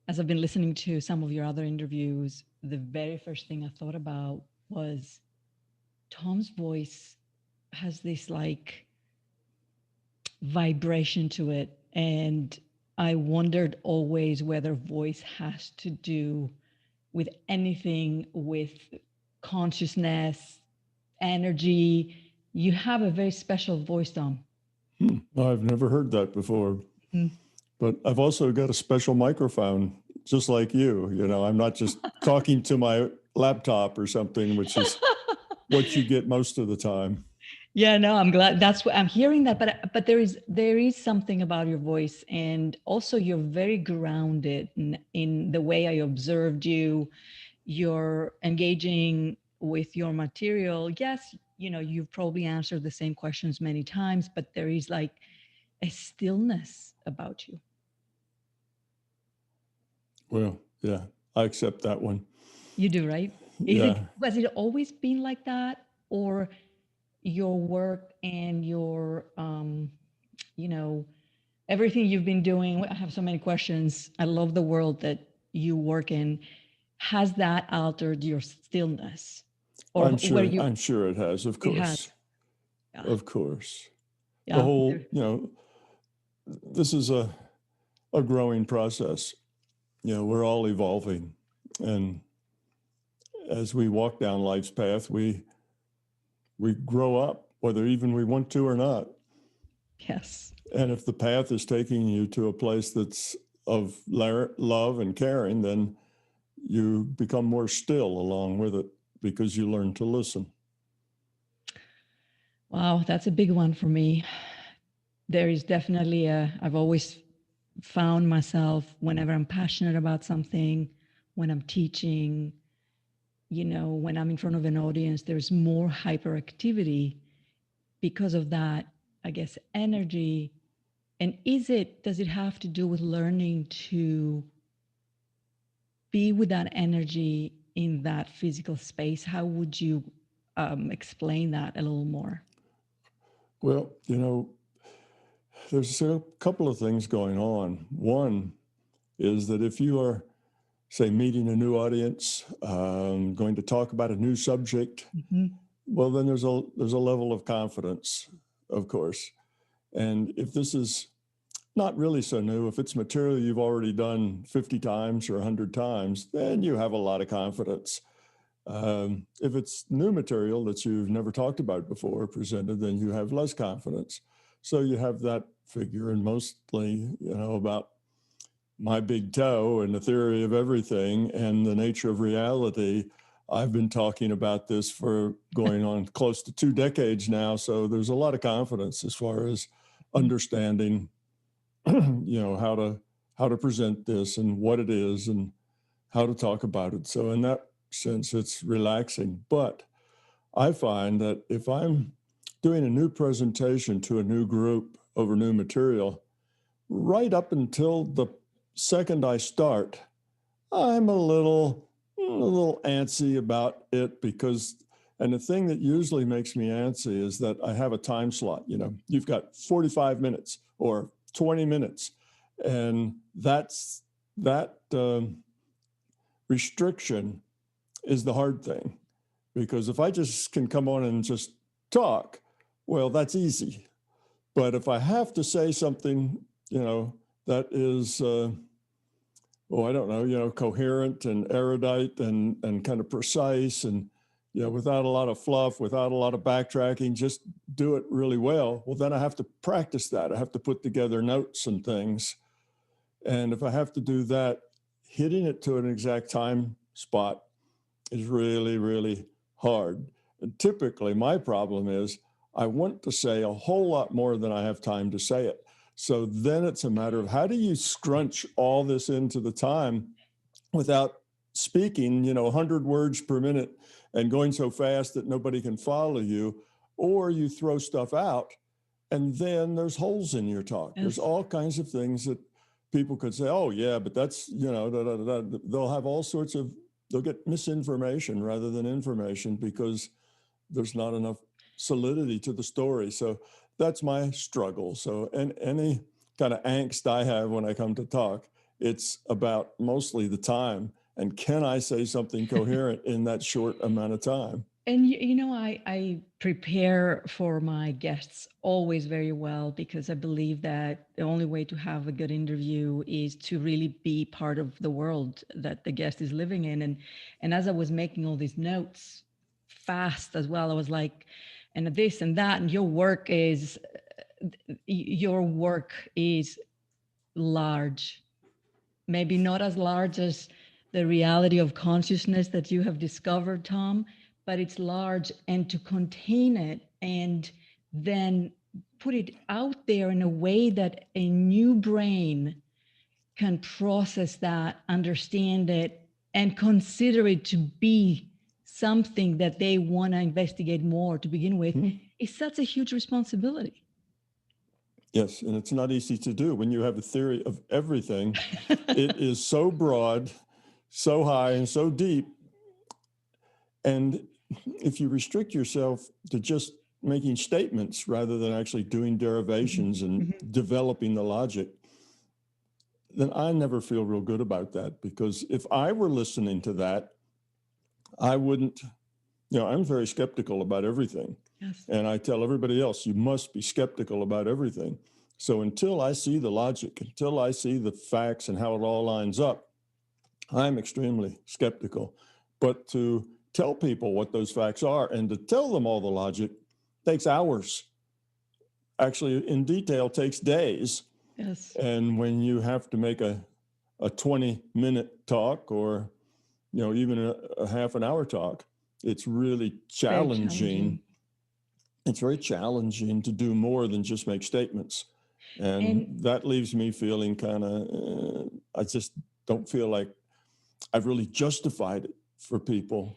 as I've been listening to some of your other interviews, the very first thing I thought about was Tom's voice has this like vibration to it. And I wondered always whether voice has to do with anything with consciousness, energy. You have a very special voice, Tom. I've never heard that before. But I've also got a special microphone, just like you. You know, I'm not just talking to my laptop or something, which is what you get most of the time. Yeah, no, I'm glad that's what I'm hearing that, but there is something about your voice, and also you're very grounded in the way I observed you. You're engaging with your material. Yes, you've probably answered the same questions many times, but there is like a stillness about you. Well, yeah, I accept that one. You do, right? Is it Yeah. Was it always been like that, or your work and your you know everything you've been doing? I have so many questions. I love the world that you work in. Has that altered your stillness, or where you? I'm sure it has, of It has. course. Yeah. Of course. The Yeah. whole, this is a growing process. We're all evolving. And as we walk down life's path, we grow up, whether even we want to or not. Yes. And if the path is taking you to a place that's of love and caring, then you become more still along with it because you learn to listen. Wow, that's a big one for me. There is definitely I've always found myself whenever I'm passionate about something, when I'm teaching, when I'm in front of an audience, there's more hyperactivity because of that, I guess, energy. And does it have to do with learning to be with that energy in that physical space? How would you explain that a little more? Well, there's a couple of things going on. One is that if you are, say, meeting a new audience, going to talk about a new subject, Mm-hmm. well, then there's a level of confidence, of course. And if this is not really so new, if it's material you've already done 50 times or 100 times, then you have a lot of confidence. If it's new material that you've never talked about before presented, then you have less confidence. So you have that figure, and mostly, about my big toe and the theory of everything and the nature of reality. I've been talking about this for going on close to 2 decades now. So there's a lot of confidence as far as understanding, how to present this and what it is and how to talk about it. So in that sense, it's relaxing. But I find that if I'm doing a new presentation to a new group over new material, right up until the second I start, I'm a little antsy about it and the thing that usually makes me antsy is that I have a time slot. You've got 45 minutes or 20 minutes, and that restriction is the hard thing, because if I just can come on and just talk, well, that's easy. But if I have to say something, that is, I don't know, coherent and erudite and kind of precise and, without a lot of fluff, without a lot of backtracking, just do it really well. Well, then I have to practice that. I have to put together notes and things. And if I have to do that, hitting it to an exact time spot is really, really hard. And typically, my problem is I want to say a whole lot more than I have time to say it. So then it's a matter of how do you scrunch all this into the time without speaking, 100 words per minute and going so fast that nobody can follow you, or you throw stuff out and then there's holes in your talk. There's Yes. all kinds of things that people could say, oh, yeah, but that's, they'll have all sorts of, they'll get misinformation rather than information because there's not enough solidity to the story. So that's my struggle. So, and any kind of angst I have when I come to talk It's about mostly the time. And can I say something coherent in that short amount of time? And I prepare for my guests always very well because I believe that the only way to have a good interview is to really be part of the world that the guest is living in. And as I was making all these notes fast as well, I was like, and this and that, and your work is large, maybe not as large as the reality of consciousness that you have discovered, Tom, but it's large. And to contain it and then put it out there in a way that a new brain can process that, understand it, and consider it to be something that they want to investigate more to begin with, is such a huge responsibility. Yes, and it's not easy to do when you have a theory of everything. It is so broad, so high, and so deep. And if you restrict yourself to just making statements rather than actually doing derivations and developing the logic, then I never feel real good about that, because if I were listening to that, I wouldn't, I'm very skeptical about everything. Yes. And I tell everybody else, you must be skeptical about everything. So until I see the logic, until I see the facts and how it all lines up, I'm extremely skeptical. But to tell people what those facts are and to tell them all the logic takes hours. Actually, in detail, takes days. Yes. And when you have to make a 20-minute talk or, even a half an hour talk, it's really challenging. It's very challenging to do more than just make statements. And that leaves me feeling kind of, I just don't feel like I've really justified it for people.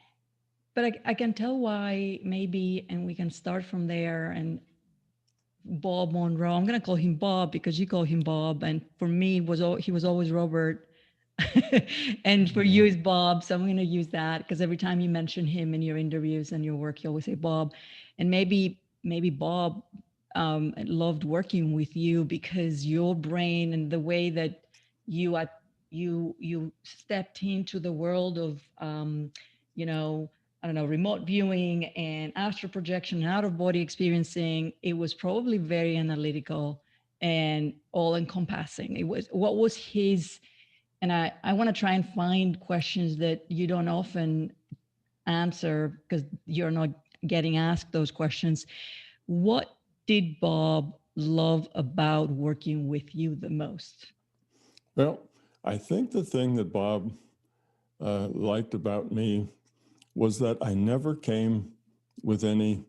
But I can tell why, maybe, and we can start from there. And Bob Monroe, I'm going to call him Bob because you call him Bob. And for me, he was always Robert. And for you is Bob. So I'm going to use that because every time you mention him in your interviews and your work, you always say Bob. And maybe Bob loved working with you because your brain and the way that you stepped into the world of I don't know, remote viewing and astral projection and out of body experiencing. It was probably very analytical and all encompassing. What was his, and I want to try and find questions that you don't often answer because you're not getting asked those questions. What did Bob love about working with you the most? Well, I think the thing that Bob liked about me was that I never came with any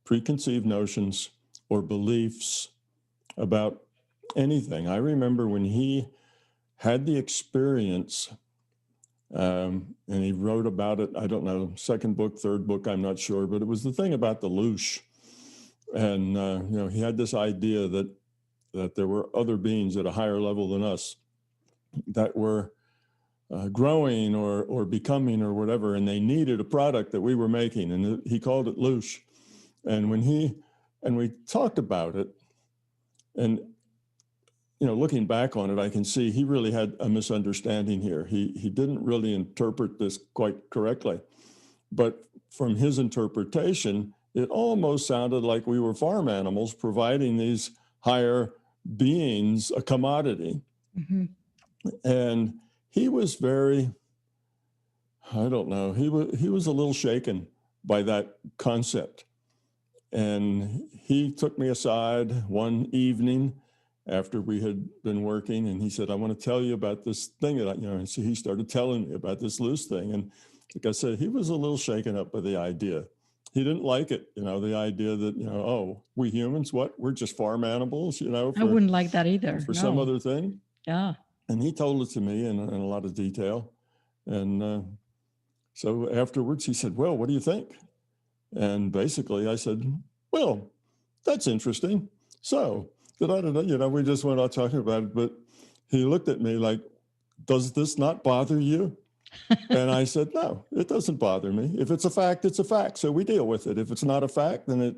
preconceived notions or beliefs about anything. I remember when he had the experience, and he wrote about it, I don't know, second book, third book, I'm not sure, but it was the thing about the loosh. And, he had this idea that there were other beings at a higher level than us that were growing or becoming or whatever, and they needed a product that we were making, and he called it loosh. And we talked about it, and looking back on it, I can see he really had a misunderstanding here. He didn't really interpret this quite correctly, but from his interpretation, it almost sounded like we were farm animals providing these higher beings a commodity. Mm-hmm. And he was very, I don't know, he was a little shaken by that concept. And he took me aside one evening after we had been working, and he said, I want to tell you about this thing that and so he started telling me about this loose thing. And like I said, he was a little shaken up by the idea. He didn't like it, the idea that, oh, we humans, what? We're just farm animals, I wouldn't like that either. For some other thing. Yeah. And he told it to me in a lot of detail. And so afterwards he said, well, what do you think? And basically I said, well, that's interesting. So we just went on talking about it, but he looked at me like, does this not bother you? And I said, no, it doesn't bother me. If it's a fact, it's a fact. So we deal with it. If it's not a fact, then it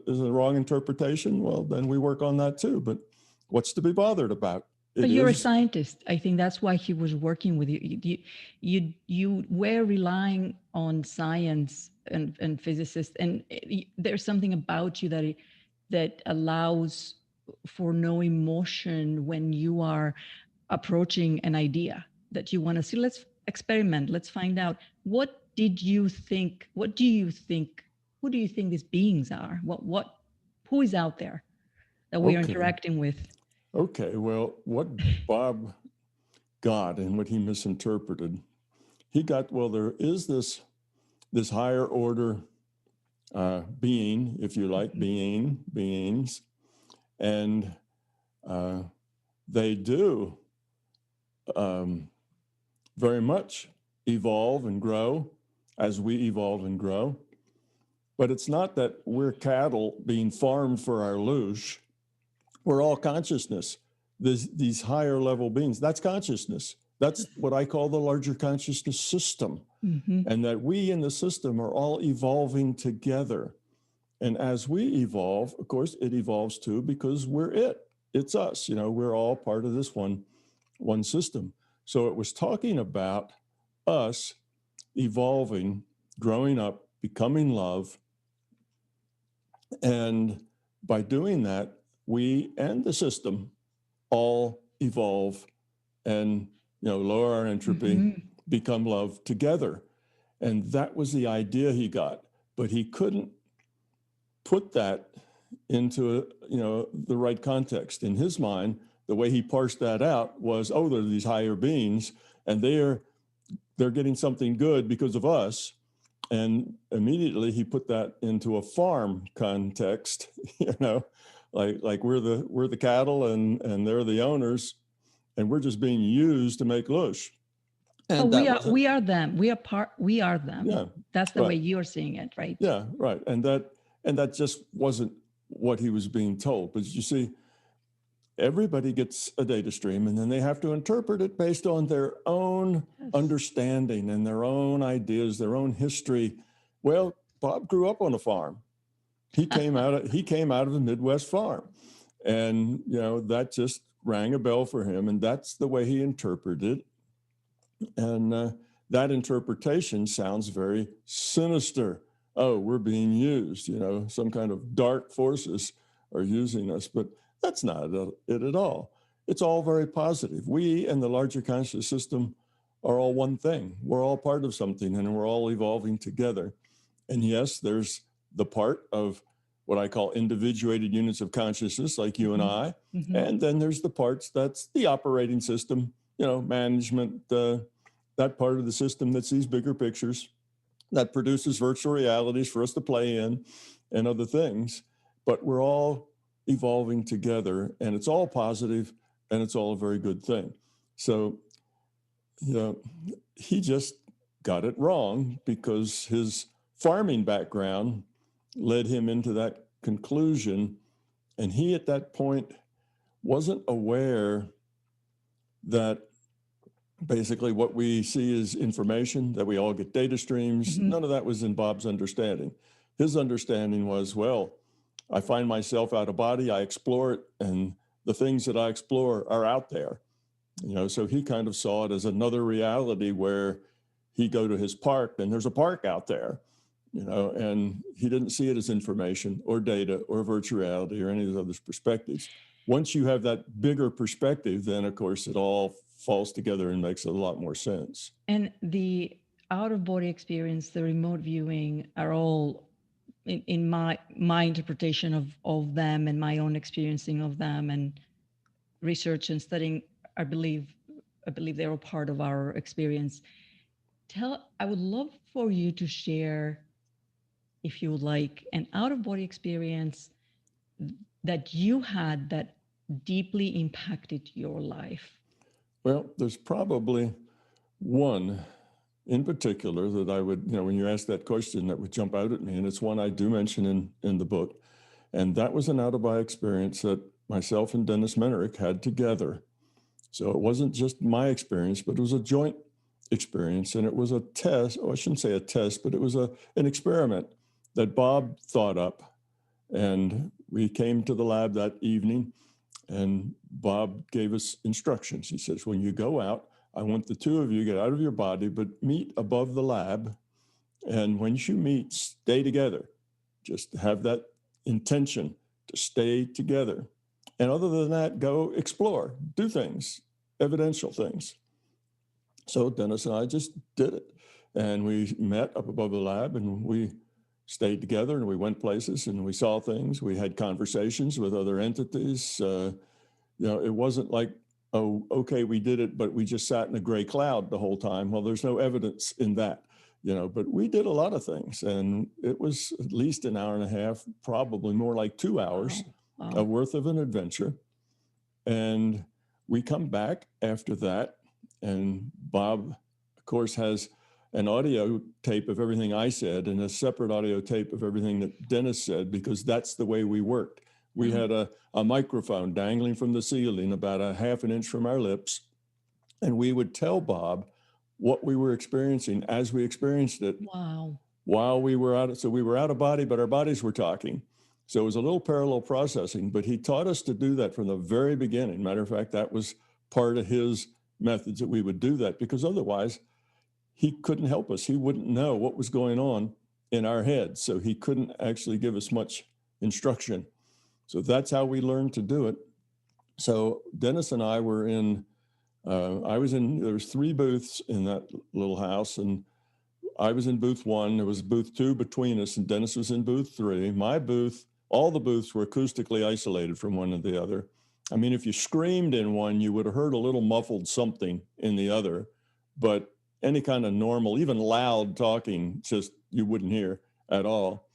is a wrong interpretation. Well, then we work on that too. But what's to be bothered about? But It you're a is. scientist. I think that's why he was working with you. You were relying on science and physicists, and there's something about you that allows for no emotion when you are approaching an idea that you want to see. Let's experiment. Let's find out. What did you think? What do you think? Who do you think these beings are? Who is out there that we are Okay. interacting with? Okay. Well, what Bob got and what he misinterpreted, he got, well, there is this higher order being, if you like, beings, and they do very much evolve and grow as we evolve and grow. But it's not that we're cattle being farmed for our loosh. We're all consciousness. These higher level beings, that's consciousness. That's what I call the larger consciousness system. And that we in the system are all evolving together. And as we evolve, of course, it evolves too, because we're it. It's us. We're all part of this one system. So it was talking about us evolving, growing up, becoming love. And by doing that, we and the system all evolve and lower our entropy, become love together. And that was the idea he got. But he couldn't put that into the right context. In his mind, the way he parsed that out was, oh, they're these higher beings, and they're getting something good because of us. And immediately he put that into a farm context, like we're the cattle and they're the owners, and we're just being used to make lush. And we are them. We are them. Yeah, that's the way you're seeing it, right? Yeah, right. And that just wasn't what he was being told. But you see, everybody gets a data stream, and then they have to interpret it based on their own understanding and their own ideas, their own history. Well, Bob grew up on a farm. He came out of a Midwest farm, and that just rang a bell for him, and that's the way he interpreted it. And that interpretation sounds very sinister. Oh, we're being used. Some kind of dark forces are using us, but that's not it at all. It's all very positive. We and the larger conscious system are all one thing. We're all part of something, and we're all evolving together. And yes, there's the part of what I call individuated units of consciousness, like you and I. And then there's the parts that's the operating system, management, that part of the system that sees bigger pictures, that produces virtual realities for us to play in and other things. But we're all evolving together, and it's all positive, and it's all a very good thing. So, he just got it wrong because his farming background led him into that conclusion. And he, at that point, wasn't aware that basically what we see is information, that we all get data streams. None of that was in Bob's understanding. His understanding was, well, I find myself out of body, I explore it, and the things that I explore are out there. So he kind of saw it as another reality where he'd go to his park and there's a park out there, and he didn't see it as information or data or virtual reality or any of those other perspectives. Once you have that bigger perspective, then of course it all falls together and makes a lot more sense. And the out-of-body experience, the remote viewing are all in my interpretation of them and my own experiencing of them and research and studying. I believe they're all part of our experience. I would love for you to share, if you would like, an out-of-body experience that you had that deeply impacted your life. Well, there's probably one in particular that I would, when you ask that question, that would jump out at me. And it's one I do mention in the book. And that was an out-of-body experience that myself and Dennis Menerick had together. So it wasn't just my experience, but it was a joint experience. And it was a test, I shouldn't say a test, but it was an experiment that Bob thought up. And we came to the lab that evening, And Bob gave us instructions. He says, when you go out, I want the two of you get out of your body, but meet above the lab. And when you meet, stay together. Just have that intention to stay together. And other than that, go explore, do things, evidential things. So Dennis and I just did it. And we met up above the lab and we stayed together and we went places and we saw things. We had conversations with other entities. It wasn't like, oh, okay, we did it, but we just sat in a gray cloud the whole time. Well, there's no evidence in that, but we did a lot of things. And it was at least an hour and a half, probably more like 2 hours Wow. worth of an adventure. And we come back after that. And Bob, of course, has an audio tape of everything I said and a separate audio tape of everything that Dennis said, because that's the way we worked. We had a microphone dangling from the ceiling about a half an inch from our lips. And we would tell Bob what we were experiencing as we experienced it. Wow. While we were out. So we were out of body, but our bodies were talking. So it was a little parallel processing, but he taught us to do that from the very beginning. Matter of fact, that was part of his methods, that we would do that, because otherwise he couldn't help us. He wouldn't know what was going on in our heads. So he couldn't actually give us much instruction. So that's how we learned to do it. So Dennis and I were there was 3 booths in that little house, and I was in booth 1. There was booth 2 between us, and Dennis was in booth 3. My booth, all the booths were acoustically isolated from one and the other. I mean, if you screamed in one, you would have heard a little muffled something in the other, but any kind of normal, even loud talking, just you wouldn't hear at all.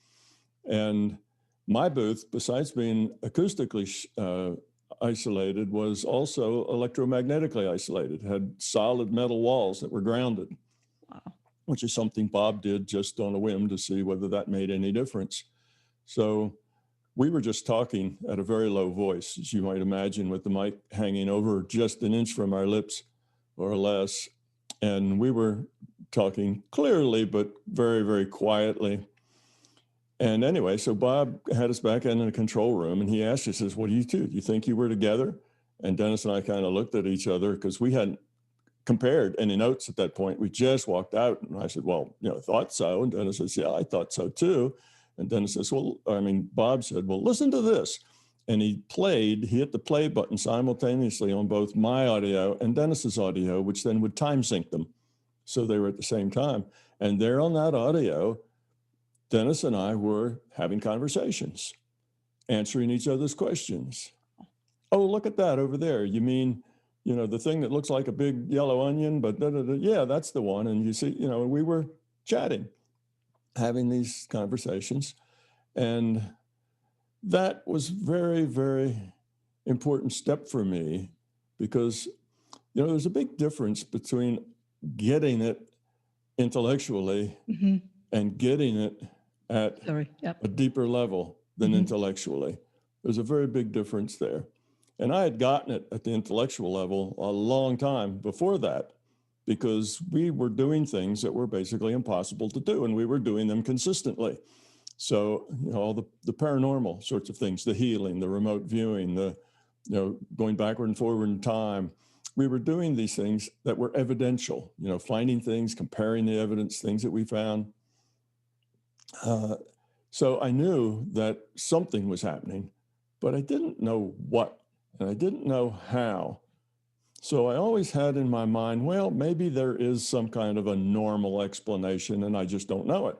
And my booth, besides being acoustically isolated, was also electromagnetically isolated, had solid metal walls that were grounded. Wow. Which is something Bob did just on a whim to see whether that made any difference. So we were just talking at a very low voice, as you might imagine, with the mic hanging over just an inch from our lips or less. And we were talking clearly, but very, very quietly. And anyway, so Bob had us back in the control room, and he asked, he says, what do you do? Do you think you were together? And Dennis and I kind of looked at each other because we hadn't compared any notes at that point. We just walked out, and I said, well, thought so. And Dennis says, yeah, I thought so too. And Dennis says, Bob said, well, listen to this. And he hit the play button simultaneously on both my audio and Dennis's audio, which then would time sync them. So they were at the same time. And there on that audio, Dennis and I were having conversations, answering each other's questions. Oh, look at that over there. You mean, the thing that looks like a big yellow onion, but yeah, that's the one. And you see, we were chatting, having these conversations. And that was very, very important step for me, because, there's a big difference between getting it intellectually and getting it at a deeper level than intellectually. There's a very big difference there. And I had gotten it at the intellectual level a long time before that, because we were doing things that were basically impossible to do, and we were doing them consistently. So, all the paranormal sorts of things, the healing, the remote viewing, the, going backward and forward in time, we were doing these things that were evidential, finding things, comparing the evidence, things that we found. So I knew that something was happening, but I didn't know what. And I didn't know how. So I always had in my mind, well, maybe there is some kind of a normal explanation and I just don't know it.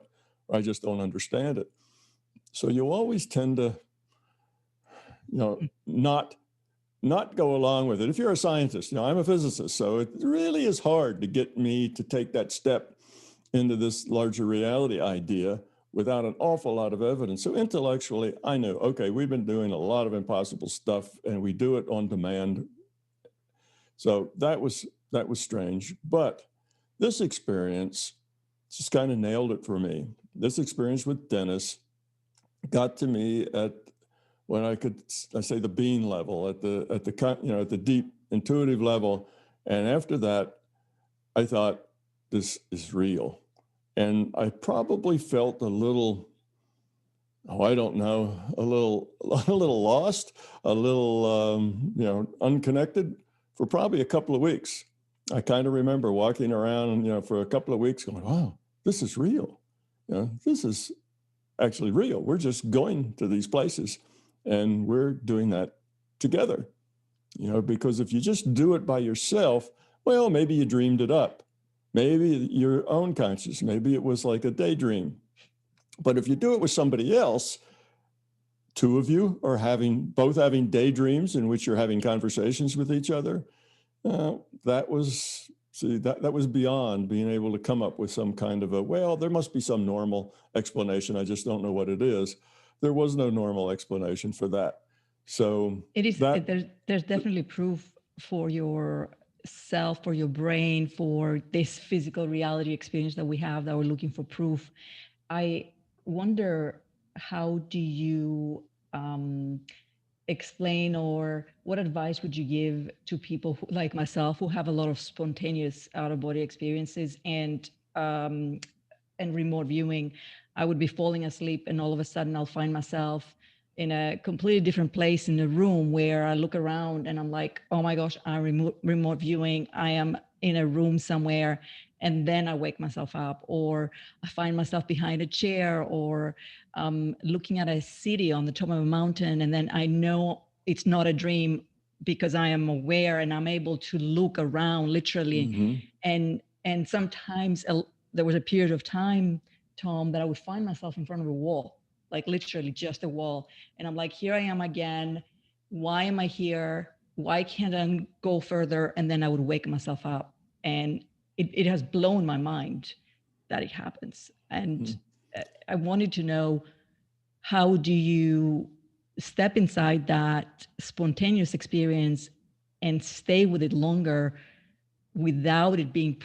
Or I just don't understand it. So you always tend to, not go along with it. If you're a scientist, I'm a physicist, so it really is hard to get me to take that step into this larger reality idea without an awful lot of evidence. So intellectually, I knew, okay, we've been doing a lot of impossible stuff and we do it on demand. So that was strange. But this experience just kind of nailed it for me. This experience with Dennis got to me at when I say the being level, at the deep intuitive level. And after that, I thought, this is real. And I probably felt a little oh, I don't know, a little, a little lost, a little, unconnected for probably a couple of weeks. I kind of remember walking around, for a couple of weeks going, wow, this is real. This is actually real. We're just going to these places and we're doing that together, because if you just do it by yourself, well, maybe you dreamed it up. Maybe your own conscious, maybe it was like a daydream. But if you do it with somebody else, two of you are both having daydreams in which you're having conversations with each other. That was beyond being able to come up with some kind of there must be some normal explanation. I just don't know what it is. There was no normal explanation for that. So it is, there's definitely proof for your self, for your brain, for this physical reality experience that we have, that we're looking for proof. I wonder, how do you explain, or what advice would you give to people who, like myself, who have a lot of spontaneous out of body experiences and remote viewing? I would be falling asleep and all of a sudden I'll find myself in a completely different place in a room where I look around and I'm like, oh my gosh, I'm remote viewing. I am in a room somewhere. And then I wake myself up, or I find myself behind a chair, or looking at a city on the top of a mountain. And then I know it's not a dream because I am aware and I'm able to look around literally. Mm-hmm. And sometimes there was a period of time, Tom, that I would find myself in front of a wall, like literally just a wall. And I'm like, here I am again. Why am I here? Why can't I go further? And then I would wake myself up. And it has blown my mind that it happens. And I wanted to know, how do you step inside that spontaneous experience and stay with it longer without it being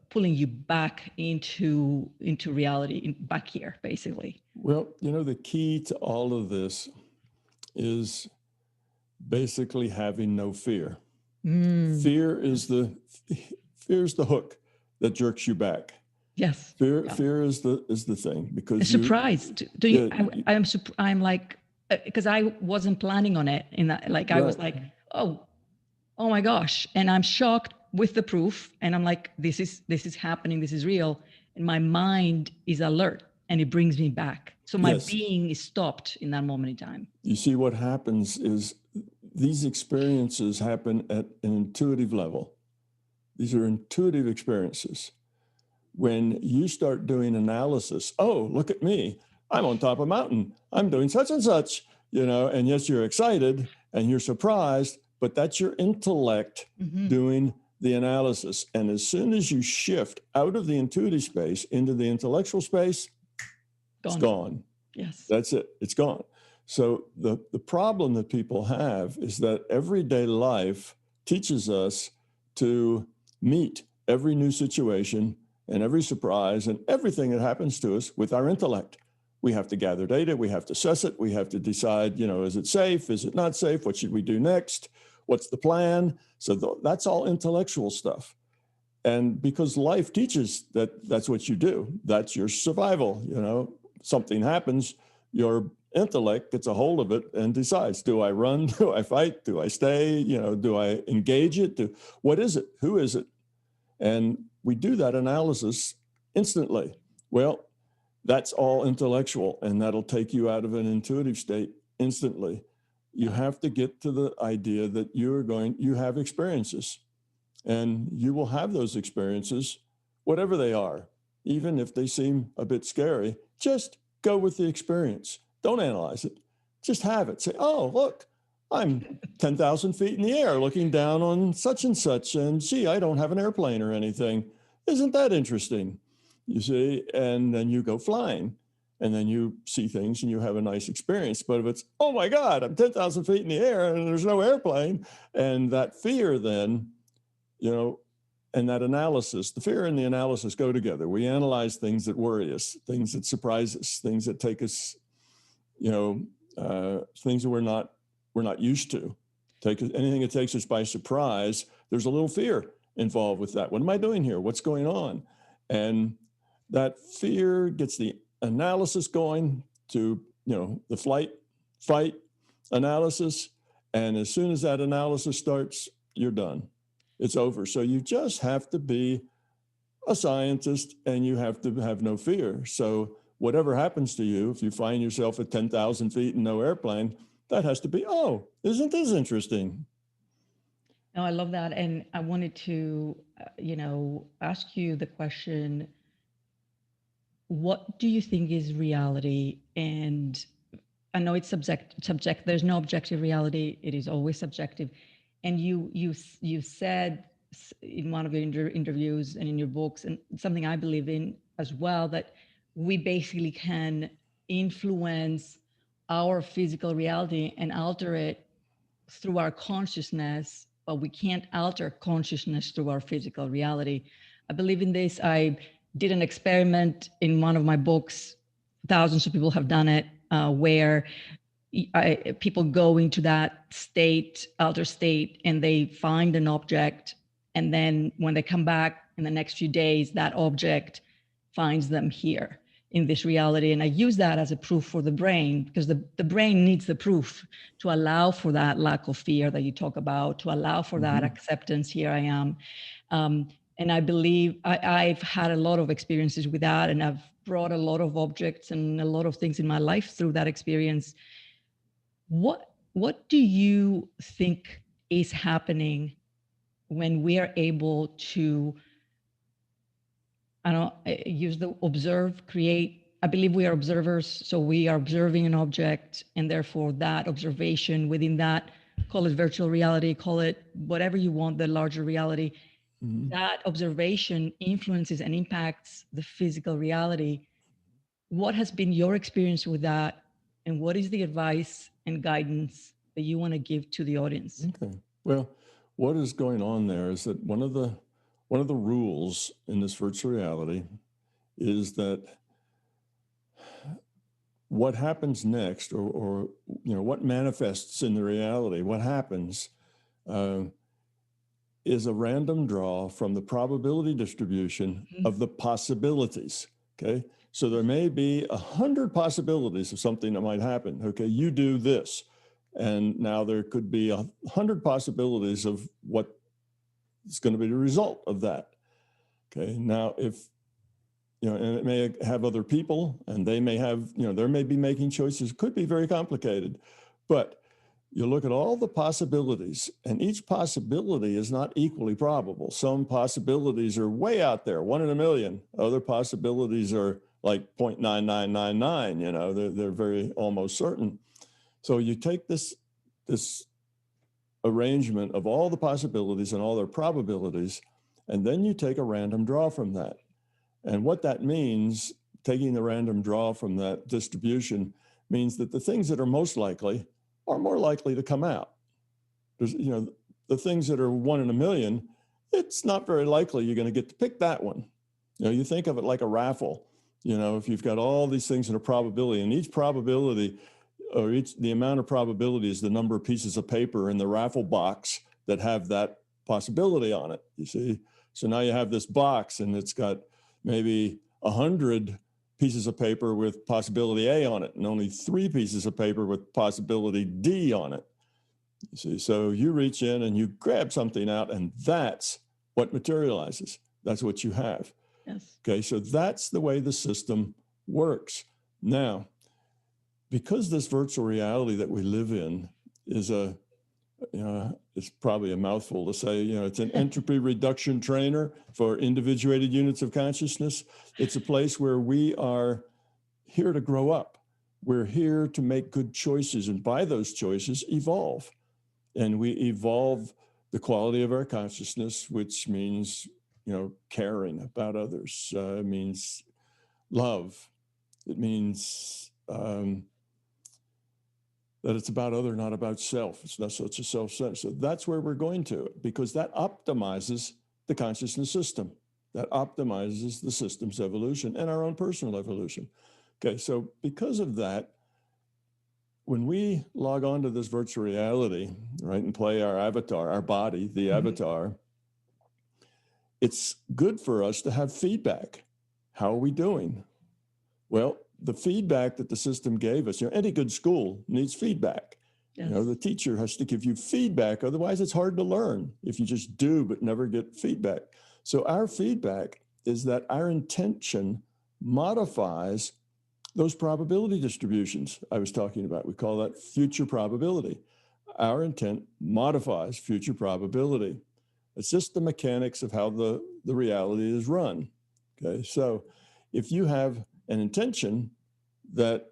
pulling you back into reality, back here, basically? Well, the key to all of this is basically having no fear. Fear is the hook that jerks you back. Yes. Fear is the thing, because a surprise. I'm like, because I wasn't planning on it in that. Like I was like, oh my gosh, and I'm shocked with the proof, and I'm like, this is happening. This is real, and my mind is alert, and it brings me back. So my being is stopped in that moment in time. You see, what happens is these experiences happen at an intuitive level. These are intuitive experiences. When you start doing analysis, oh, look at me, I'm on top of a mountain, I'm doing such and such, and yes, you're excited and you're surprised, but that's your intellect doing the analysis. And as soon as you shift out of the intuitive space into the intellectual space, it's gone. Yes. That's it. It's gone. So the problem that people have is that everyday life teaches us to meet every new situation and every surprise and everything that happens to us with our intellect. We have to gather data. We have to assess it. We have to decide, is it safe? Is it not safe? What should we do next? What's the plan? So that's all intellectual stuff. And because life teaches that that's what you do, that's your survival. Something happens, your intellect gets a hold of it and decides, do I run? Do I fight? Do I stay? Do I engage it? What is it? Who is it? And we do that analysis instantly. Well, that's all intellectual, and that'll take you out of an intuitive state instantly. You have to get to the idea that you have experiences, and you will have those experiences, whatever they are, even if they seem a bit scary. Just go with the experience. Don't analyze it. Just have it. Say, oh, look, I'm 10,000 feet in the air looking down on such and such, and gee, I don't have an airplane or anything. Isn't that interesting? You see, and then you go flying, and then you see things and you have a nice experience. But if it's, oh my God, I'm 10,000 feet in the air and there's no airplane, and that fear then, and that analysis, the fear and the analysis go together. We analyze things that worry us, things that surprise us, things that take us, things that we're not used to. Anything that takes us by surprise, there's a little fear involved with that. What am I doing here? What's going on? And that fear gets the analysis going to the flight, fight analysis. And as soon as that analysis starts, you're done. It's over. So you just have to be a scientist, and you have to have no fear. So whatever happens to you, if you find yourself at 10,000 feet and no airplane, that has to be, oh, isn't this interesting? No, I love that. And I wanted to, ask you the question, what do you think is reality? And I know it's subject. There's no objective reality. It is always subjective. And you said in one of your interviews and in your books, and something I believe in as well, that we basically can influence our physical reality and alter it through our consciousness, but we can't alter consciousness through our physical reality. I believe in this. I did an experiment in one of my books. Thousands of people have done it, where people go into that state, outer state, and they find an object. And then when they come back in the next few days, that object finds them here in this reality. And I use that as a proof for the brain, because the brain needs the proof to allow for that lack of fear that you talk about, to allow for that acceptance. Here I am. And I believe I've had a lot of experiences with that, and I've brought a lot of objects and a lot of things in my life through that experience. What do you think is happening when we are able to, I don't use the observe, create? I believe we are observers, so we are observing an object, and therefore that observation within that, call it virtual reality, call it whatever you want, the larger reality, that observation influences and impacts the physical reality. What has been your experience with that, and what is the advice and guidance that you want to give to the audience? Okay. Well, what is going on there is that one of the rules in this virtual reality is that what happens next, or what manifests in the reality, what happens is a random draw from the probability distribution of the possibilities. Okay. So there may be 100 possibilities of something that might happen. Okay. You do this. And now there could be 100 possibilities of what is going to be the result of that. Okay. Now, if, and it may have other people, and they may have, there may be making choices, could be very complicated, but you look at all the possibilities, and each possibility is not equally probable. Some possibilities are way out there, 1 in a million. Other possibilities are like 0.9999, they're very almost certain. So you take this arrangement of all the possibilities and all their probabilities, and then you take a random draw from that. And what that means, taking the random draw from that distribution, means that the things that are most likely are more likely to come out. There's, the things that are 1 in a million, it's not very likely you're going to get to pick that one. You think of it like a raffle. If you've got all these things in a probability, and each probability, or the amount of probability is the number of pieces of paper in the raffle box that have that possibility on it, you see? So now you have this box, and it's got maybe 100 pieces of paper with possibility A on it, and only 3 pieces of paper with possibility D on it. You see, so you reach in and you grab something out, and that's what materializes. That's what you have. Yes. Okay, so that's the way the system works. Now, because this virtual reality that we live in is it's probably a mouthful to say, it's an entropy reduction trainer for individuated units of consciousness. It's a place where we are here to grow up. We're here to make good choices, and by those choices, evolve. And we evolve the quality of our consciousness, which means, caring about others. It means love. It means that it's about other, not about self. It's not such a self-centered. So that's where we're going to, because that optimizes the consciousness system. That optimizes the system's evolution and our own personal evolution. Okay, so because of that, when we log on to this virtual reality, right, and play our avatar, our body, the avatar, it's good for us to have feedback. How are we doing? Well, the feedback that the system gave us, any good school needs feedback. Yes. The teacher has to give you feedback. Otherwise, it's hard to learn if you just do but never get feedback. So our feedback is that our intention modifies those probability distributions I was talking about. We call that future probability. Our intent modifies future probability. It's just the mechanics of how the reality is run. Okay, so if you have an intention that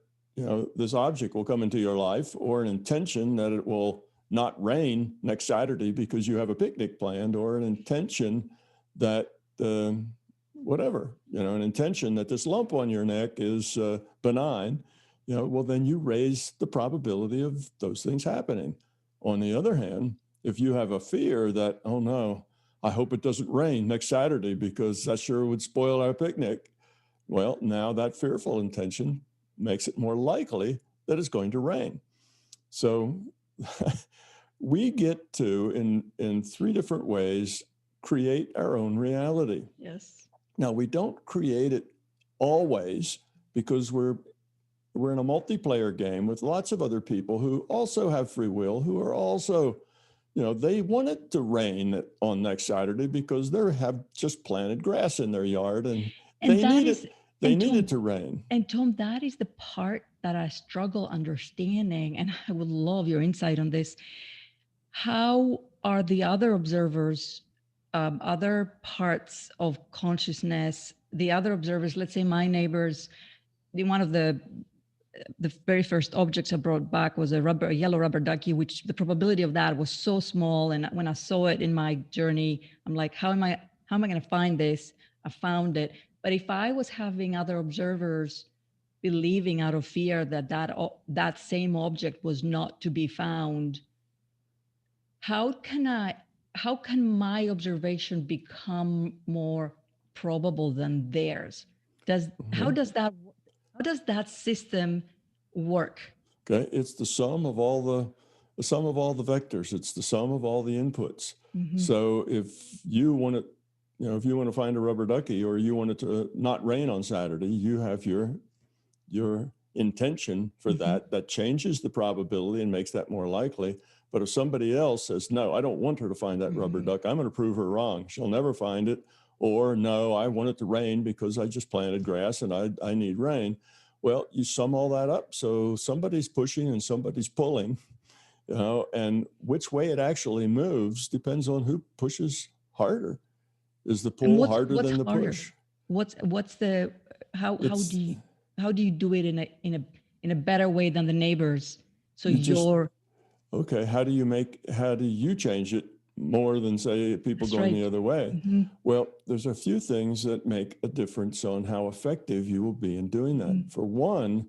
this object will come into your life, or an intention that it will not rain next Saturday because you have a picnic planned, or an intention that whatever, an intention that this lump on your neck is benign, well, then you raise the probability of those things happening. On the other hand, if you have a fear that, oh no, I hope it doesn't rain next Saturday because that sure would spoil our picnic. Well, now that fearful intention makes it more likely that it's going to rain. So we get to, in three different ways, create our own reality. Yes. Now, we don't create it always, because we're in a multiplayer game with lots of other people who also have free will, who are also, they want it to rain on next Saturday because they have just planted grass in their yard, and they need it. They need it to rain. And Tom, that is the part that I struggle understanding, and I would love your insight on this. How are the other observers, other parts of consciousness, the other observers, let's say my neighbors, one of the very first objects I brought back was a yellow rubber ducky, which the probability of that was so small. And when I saw it in my journey, I'm like, how am I going to find this? I found it. But if I was having other observers believing out of fear that same object was not to be found, how can my observation become more probable than theirs? How does that system work? Okay, it's the sum of all the vectors. It's the sum of all the inputs. Mm-hmm. So if you want to, if you want to find a rubber ducky, or you want it to not rain on Saturday, you have your intention for mm-hmm. that changes the probability and makes that more likely. But if somebody else says, no, I don't want her to find that mm-hmm. rubber duck, I'm going to prove her wrong. She'll never find it. Or no, I want it to rain because I just planted grass and I need rain. Well, you sum all that up. So somebody's pushing and somebody's pulling, and which way it actually moves depends on who pushes harder. Is the pull harder than the push? How do you do it in a better way than the neighbors? So okay. How do you change it more than, say, people going the other way? Mm-hmm. Well, there's a few things that make a difference on how effective you will be in doing that. Mm-hmm. For one,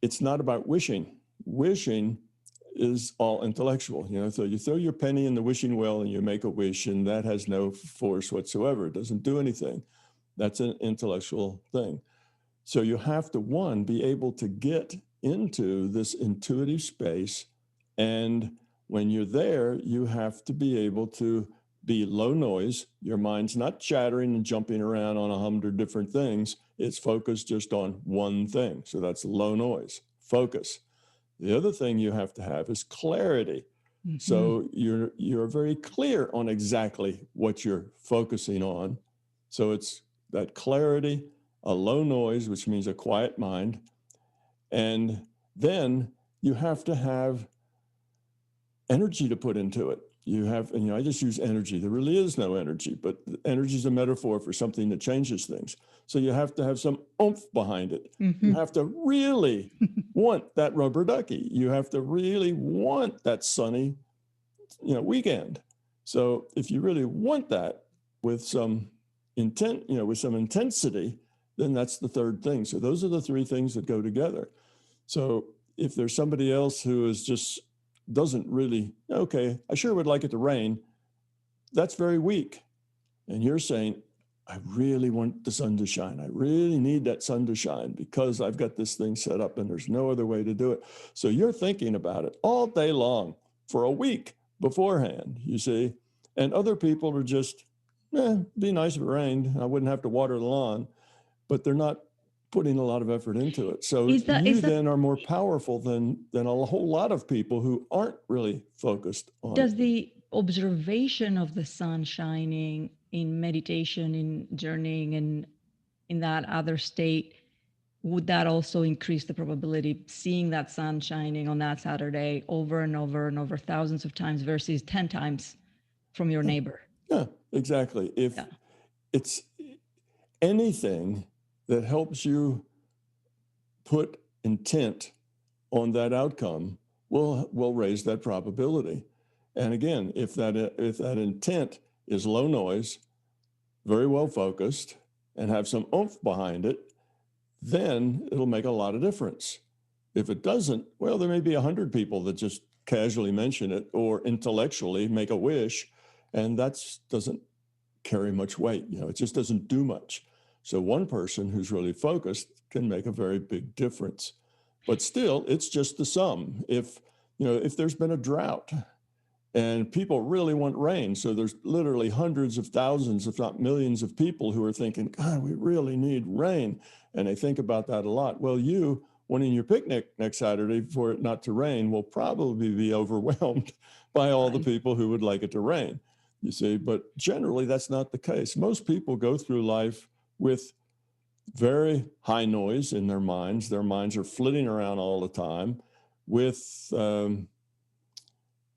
it's not about wishing. Wishing is all intellectual, so you throw your penny in the wishing well and you make a wish, and that has no force whatsoever. It doesn't do anything. That's an intellectual thing. So you have to, one, be able to get into this intuitive space, and when you're there, you have to be able to be low noise. Your mind's not chattering and jumping around on 100 different things. It's focused just on one thing. So that's low noise, focus. The other thing you have to have is clarity. Mm-hmm. So you're very clear on exactly what you're focusing on. So it's that clarity, a low noise, which means a quiet mind. And then you have to have energy to put into it. I just use energy. There really is no energy, but energy is a metaphor for something that changes things. So you have to have some oomph behind it. Mm-hmm. You have to really want that rubber ducky. You have to really want that sunny, weekend. So if you really want that with some intent, with some intensity, then that's the third thing. So those are the three things that go together. So if there's somebody else who is just doesn't really, okay, I sure would like it to rain, that's very weak. And you're saying, I really want the sun to shine. I really need that sun to shine because I've got this thing set up and there's no other way to do it. So you're thinking about it all day long for a week beforehand, you see. And other people are just, be nice if it rained. I wouldn't have to water the lawn. But they're not putting a lot of effort into it. So Is that you is that then are more powerful than a whole lot of people who aren't really focused on it. does the observation of the sun shining in meditation, in journeying, and in that other state, would that also increase the probability seeing that sun shining on that Saturday over and over and over thousands of times versus 10 times from your Yeah, neighbor? yeah, exactly. If Yeah. it's anything that helps you put intent on that outcome will raise that probability. And again, if that intent is low noise, very well focused, and have some oomph behind it, then it'll make a lot of difference. If it doesn't, well, there may be 100 people that just casually mention it or intellectually make a wish, and that doesn't carry much weight. It just doesn't do much. So one person who's really focused can make a very big difference. But still, it's just the sum. If there's been a drought and people really want rain, so there's literally hundreds of thousands, if not millions of people who are thinking, God, we really need rain. And they think about that a lot. Well, you wanting your picnic next Saturday for it not to rain will probably be overwhelmed by all the Right. people who would like it to rain, you see. But generally, that's not the case. Most people go through life with very high noise in their minds. Their minds are flitting around all the time with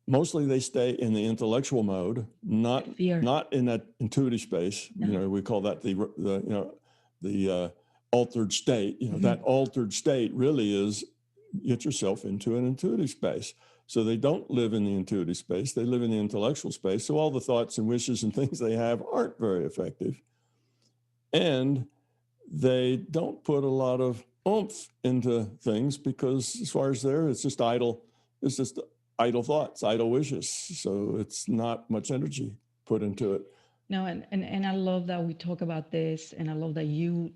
mostly they stay in the intellectual mode, not Fear. in that intuitive space. No. We call that the altered state. That altered state really is get yourself into an intuitive space. So they don't live in the intuitive space; they live in the intellectual space. So all the thoughts and wishes and things they have aren't very effective, and they don't put a lot of oomph into things because, as far as it's just idle. It's just idle thoughts, idle wishes. So it's not much energy put into it. No, and I love that we talk about this, and I love that you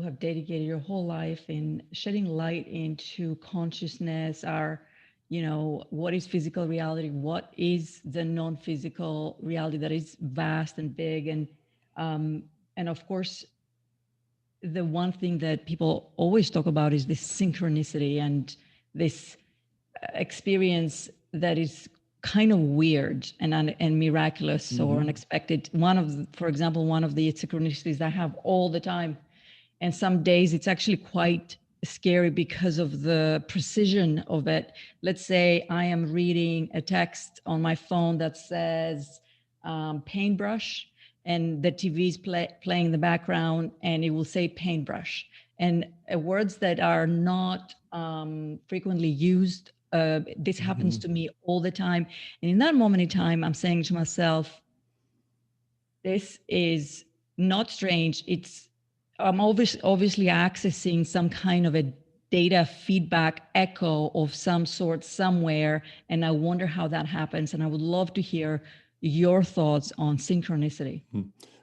have dedicated your whole life in shedding light into consciousness, what is physical reality, what is the non-physical reality that is vast and big, and of course, the one thing that people always talk about is this synchronicity and this experience that is kind of weird and miraculous or unexpected. For example, one of the synchronicities I have all the time, and some days it's actually quite scary because of the precision of it. Let's say I am reading a text on my phone that says paintbrush, and the TV is playing in the background, and it will say paintbrush, and words that are not frequently used. This happens to me all the time, and in that moment in time, I'm saying to myself, "This is not strange. I'm obviously accessing some kind of a data feedback echo of some sort somewhere, and I wonder how that happens. And I would love to hear your thoughts on synchronicity."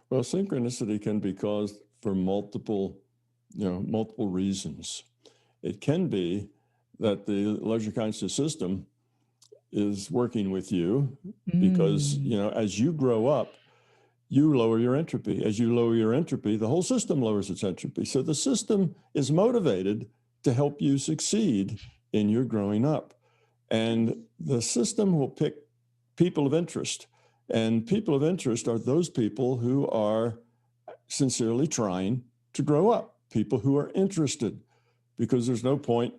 Well, synchronicity can be caused for multiple reasons. It can be that the larger conscious system is working with you because, as you grow up, you lower your entropy. As you lower your entropy, the whole system lowers its entropy. So the system is motivated to help you succeed in your growing up. And the system will pick people of interest. And people of interest are those people who are sincerely trying to grow up, people who are interested, because there's no point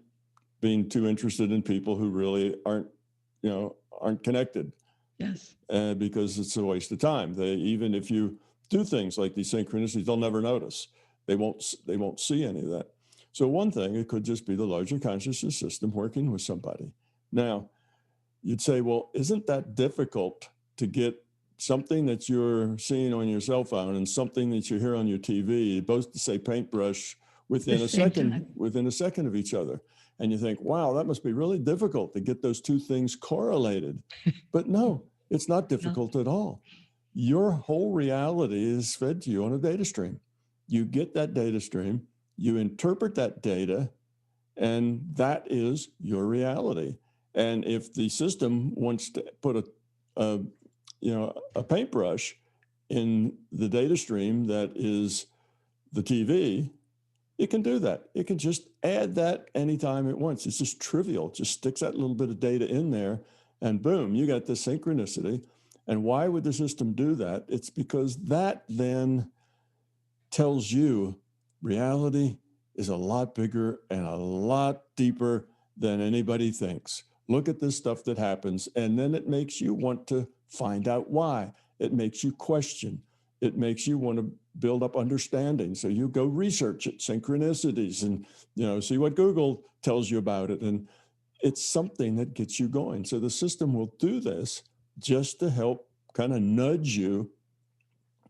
being too interested in people who really aren't connected. Yes. Because it's a waste of time. Even if you do things like these synchronicities, they'll never notice. They won't see any of that. So one thing, it could just be the larger consciousness system working with somebody. Now, you'd say, well, isn't that difficult to get something that you're seeing on your cell phone and something that you hear on your TV, both to say paintbrush within a second of each other? And you think, wow, that must be really difficult to get those two things correlated. But no, it's not difficult at all. Your whole reality is fed to you on a data stream. You get that data stream, you interpret that data, and that is your reality. And if the system wants to put a paintbrush in the data stream that is the TV, It can do that. It can just add that anytime it wants. It's just trivial. It just sticks that little bit of data in there, and boom, you got the synchronicity. And why would the system do that? It's because that then tells you reality is a lot bigger and a lot deeper than anybody thinks. Look at this stuff that happens, and then it makes you want to find out why. It makes you question. It makes you want to build up understanding. So you go research it, synchronicities, and see what Google tells you about it. And it's something that gets you going. So the system will do this just to help kind of nudge you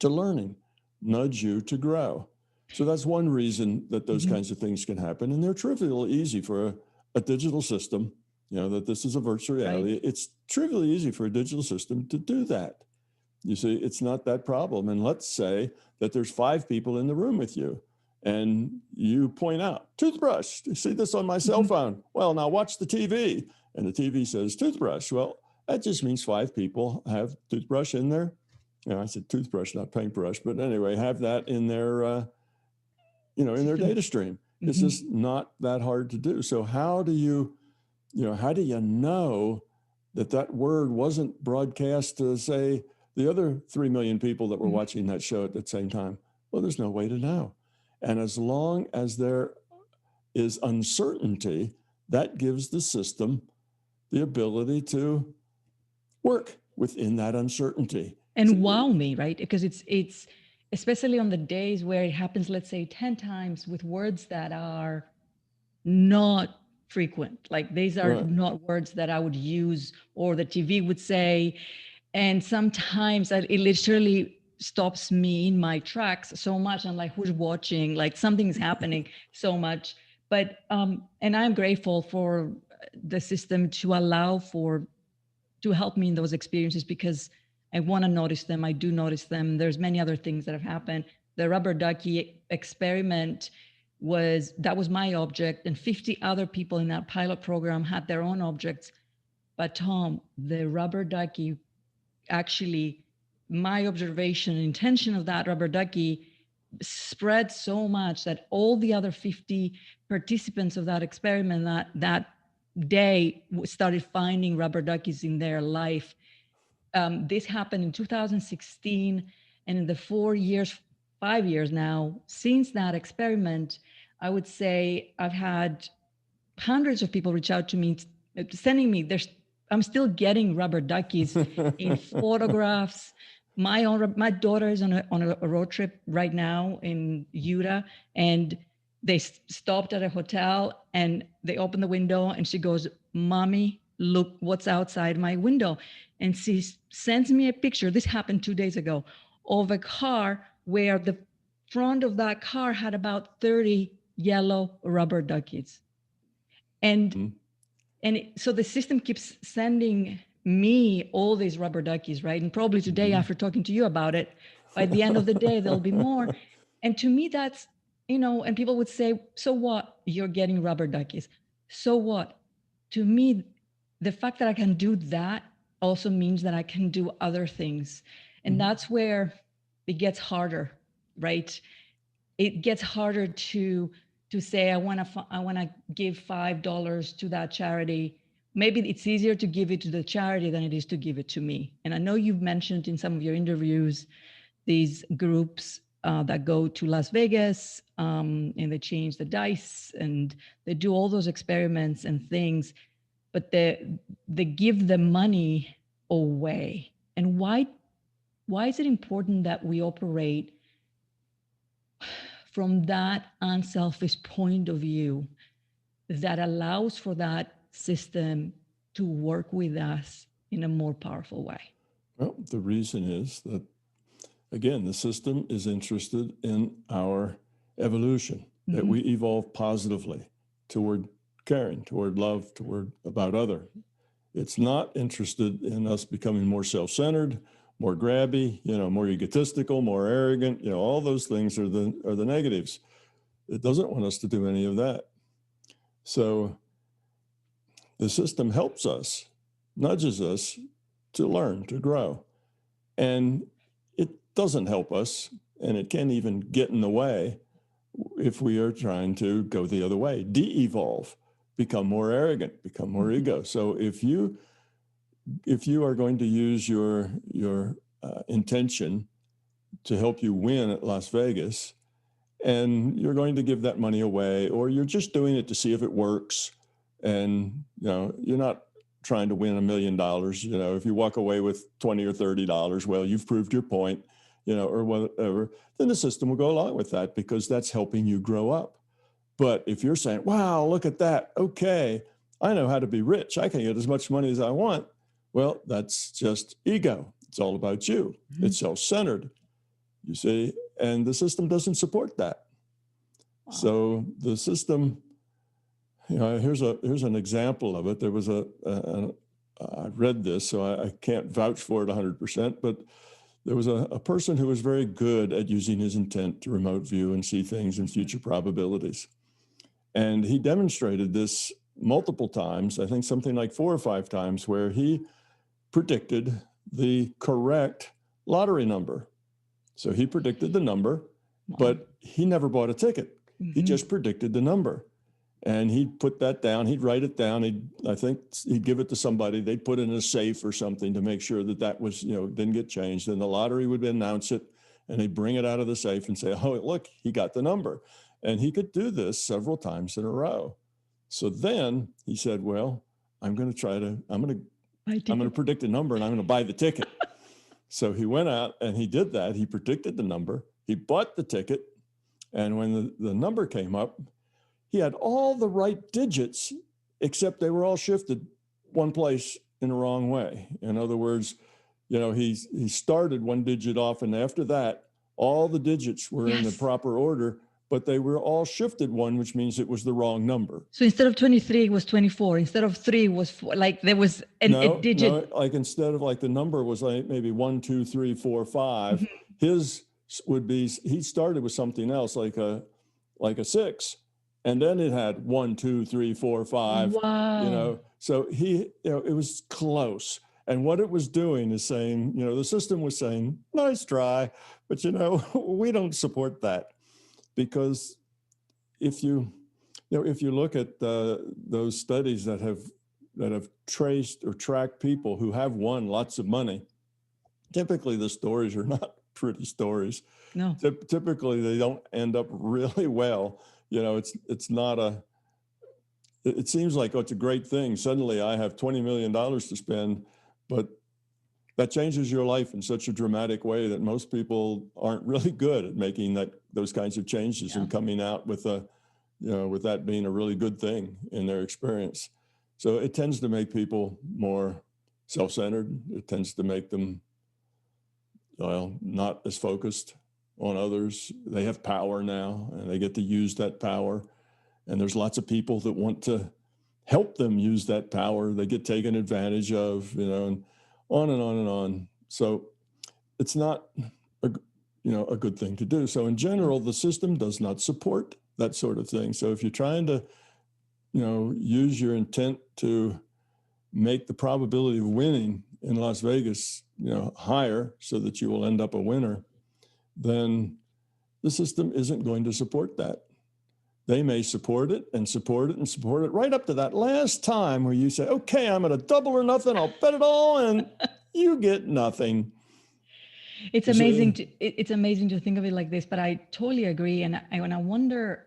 to learning, nudge you to grow. So that's one reason that those kinds of things can happen. And they're trivially easy for a digital system, that this is a virtual reality. Right. It's trivially easy for a digital system to do that. You see, it's not that problem. And let's say that there's 5 people in the room with you, and you point out, toothbrush. You see this on my cell phone? Well, now watch the TV. And the TV says toothbrush. Well, that just means 5 people have toothbrush in there. I said toothbrush, not paintbrush, but anyway, have that in their, in their data stream. It's just not that hard to do. So how do you know that word wasn't broadcast to, say, the other 3 million people that were watching that show at the same time? Well, there's no way to know. And as long as there is uncertainty, that gives the system the ability to work within that uncertainty. And wow me, right? Because it's especially on the days where it happens, let's say 10 times with words that are not frequent. Like these are not words that I would use or the TV would say. And sometimes it literally stops me in my tracks so much. I'm like, who's watching? Like something's happening so much. But, and I'm grateful for the system to help me in those experiences, because I want to notice them. I do notice them. There's many other things that have happened. The rubber ducky experiment was my object, and 50 other people in that pilot program had their own objects. But Tom, the rubber ducky, actually, my observation and intention of that rubber ducky spread so much that all the other 50 participants of that experiment that day started finding rubber duckies in their life. This happened in 2016, and in the 5 years now since that experiment, I would say I've had hundreds of people reach out to me, sending me. I'm still getting rubber duckies in photographs. My daughter is on a road trip right now in Utah, and they stopped at a hotel and they opened the window, and she goes, "Mommy, look what's outside my window." And she sends me a picture. This happened 2 days ago, of a car where the front of that car had about 30 yellow rubber duckies. And so the system keeps sending me all these rubber duckies, right? And probably today, after talking to you about it, by the end of the day, there'll be more. And to me, that's, and people would say, so what? You're getting rubber duckies. So what? To me, the fact that I can do that also means that I can do other things. And that's where it gets harder, right? It gets harder to say, I want to give $5 to that charity. Maybe it's easier to give it to the charity than it is to give it to me. And I know you've mentioned in some of your interviews these groups that go to Las Vegas, and they change the dice and they do all those experiments and things, but they give the money away. And why is it important that we operate from that unselfish point of view that allows for that system to work with us in a more powerful way? Well, the reason is that, again, the system is interested in our evolution, that we evolve positively toward caring, toward love, toward about other. It's not interested in us becoming more self-centered, more grabby, more egotistical, more arrogant. All those things are the negatives. It doesn't want us to do any of that. So the system helps us, nudges us to learn, to grow. And it doesn't help us, and it can even get in the way if we are trying to go the other way, de-evolve, become more arrogant, become more ego. So if you are going to use your intention to help you win at Las Vegas, and you're going to give that money away, or you're just doing it to see if it works, and you're not trying to win $1 million. If you walk away with $20 or $30, well, you've proved your point, or whatever, then the system will go along with that because that's helping you grow up. But if you're saying, wow, look at that, okay, I know how to be rich, I can get as much money as I want, well, that's just ego. It's all about you. It's self-centered, you see, and the system doesn't support that. Wow. So the system, here's an example of it. There was I read this, so I can't vouch for it 100%, but there was a person who was very good at using his intent to remote view and see things in future probabilities. And he demonstrated this multiple times, I think something like 4 or 5 times, where he predicted the correct lottery number. So he predicted the number, but he never bought a ticket. He just predicted the number. And he'd put that down, he'd write it down, I think he'd give it to somebody, they'd put it in a safe or something to make sure that was, didn't get changed. Then the lottery would announce it, and they'd bring it out of the safe and say, oh, look, he got the number. And he could do this several times in a row. So then he said, well, I'm going to predict a number, and I'm going to buy the ticket. So he went out and he did that. He predicted the number, he bought the ticket, and when the number came up, he had all the right digits, except they were all shifted one place in the wrong way. In other words, he started one digit off, and after that, all the digits were in the proper order, but they were all shifted one, which means it was the wrong number. So instead of 23, it was 24. Instead of 3, it was 4. Like there was a digit. No, like instead of like the number was like maybe 1, 2, 3, 4, 5. His would be, he started with something else like a 6. And then it had 1, 2, 3, 4, 5. Wow. So it was close. And what it was doing is saying, the system was saying, nice try, but we don't support that, because if you look at those studies that have traced or tracked people who have won lots of money, typically the stories are not pretty stories. No. Typically they don't end up really well. It's not it seems like, oh, it's a great thing. Suddenly I have $20 million to spend, but that changes your life in such a dramatic way that most people aren't really good at making those kinds of changes and coming out with with that being a really good thing in their experience. So it tends to make people more self-centered. It tends to make them, not as focused on others. They have power now, and they get to use that power. And there's lots of people that want to help them use that power. They get taken advantage of, and on and on and on. So it's not a good thing to do. So in general, the system does not support that sort of thing. So if you're trying to, use your intent to make the probability of winning in Las Vegas, higher so that you will end up a winner, then the system isn't going to support that. They may support it and support it and support it right up to that last time where you say, okay, I'm at a double or nothing, I'll bet it all, and you get nothing. It's amazing. It's amazing to think of it like this, but I totally agree. And I wonder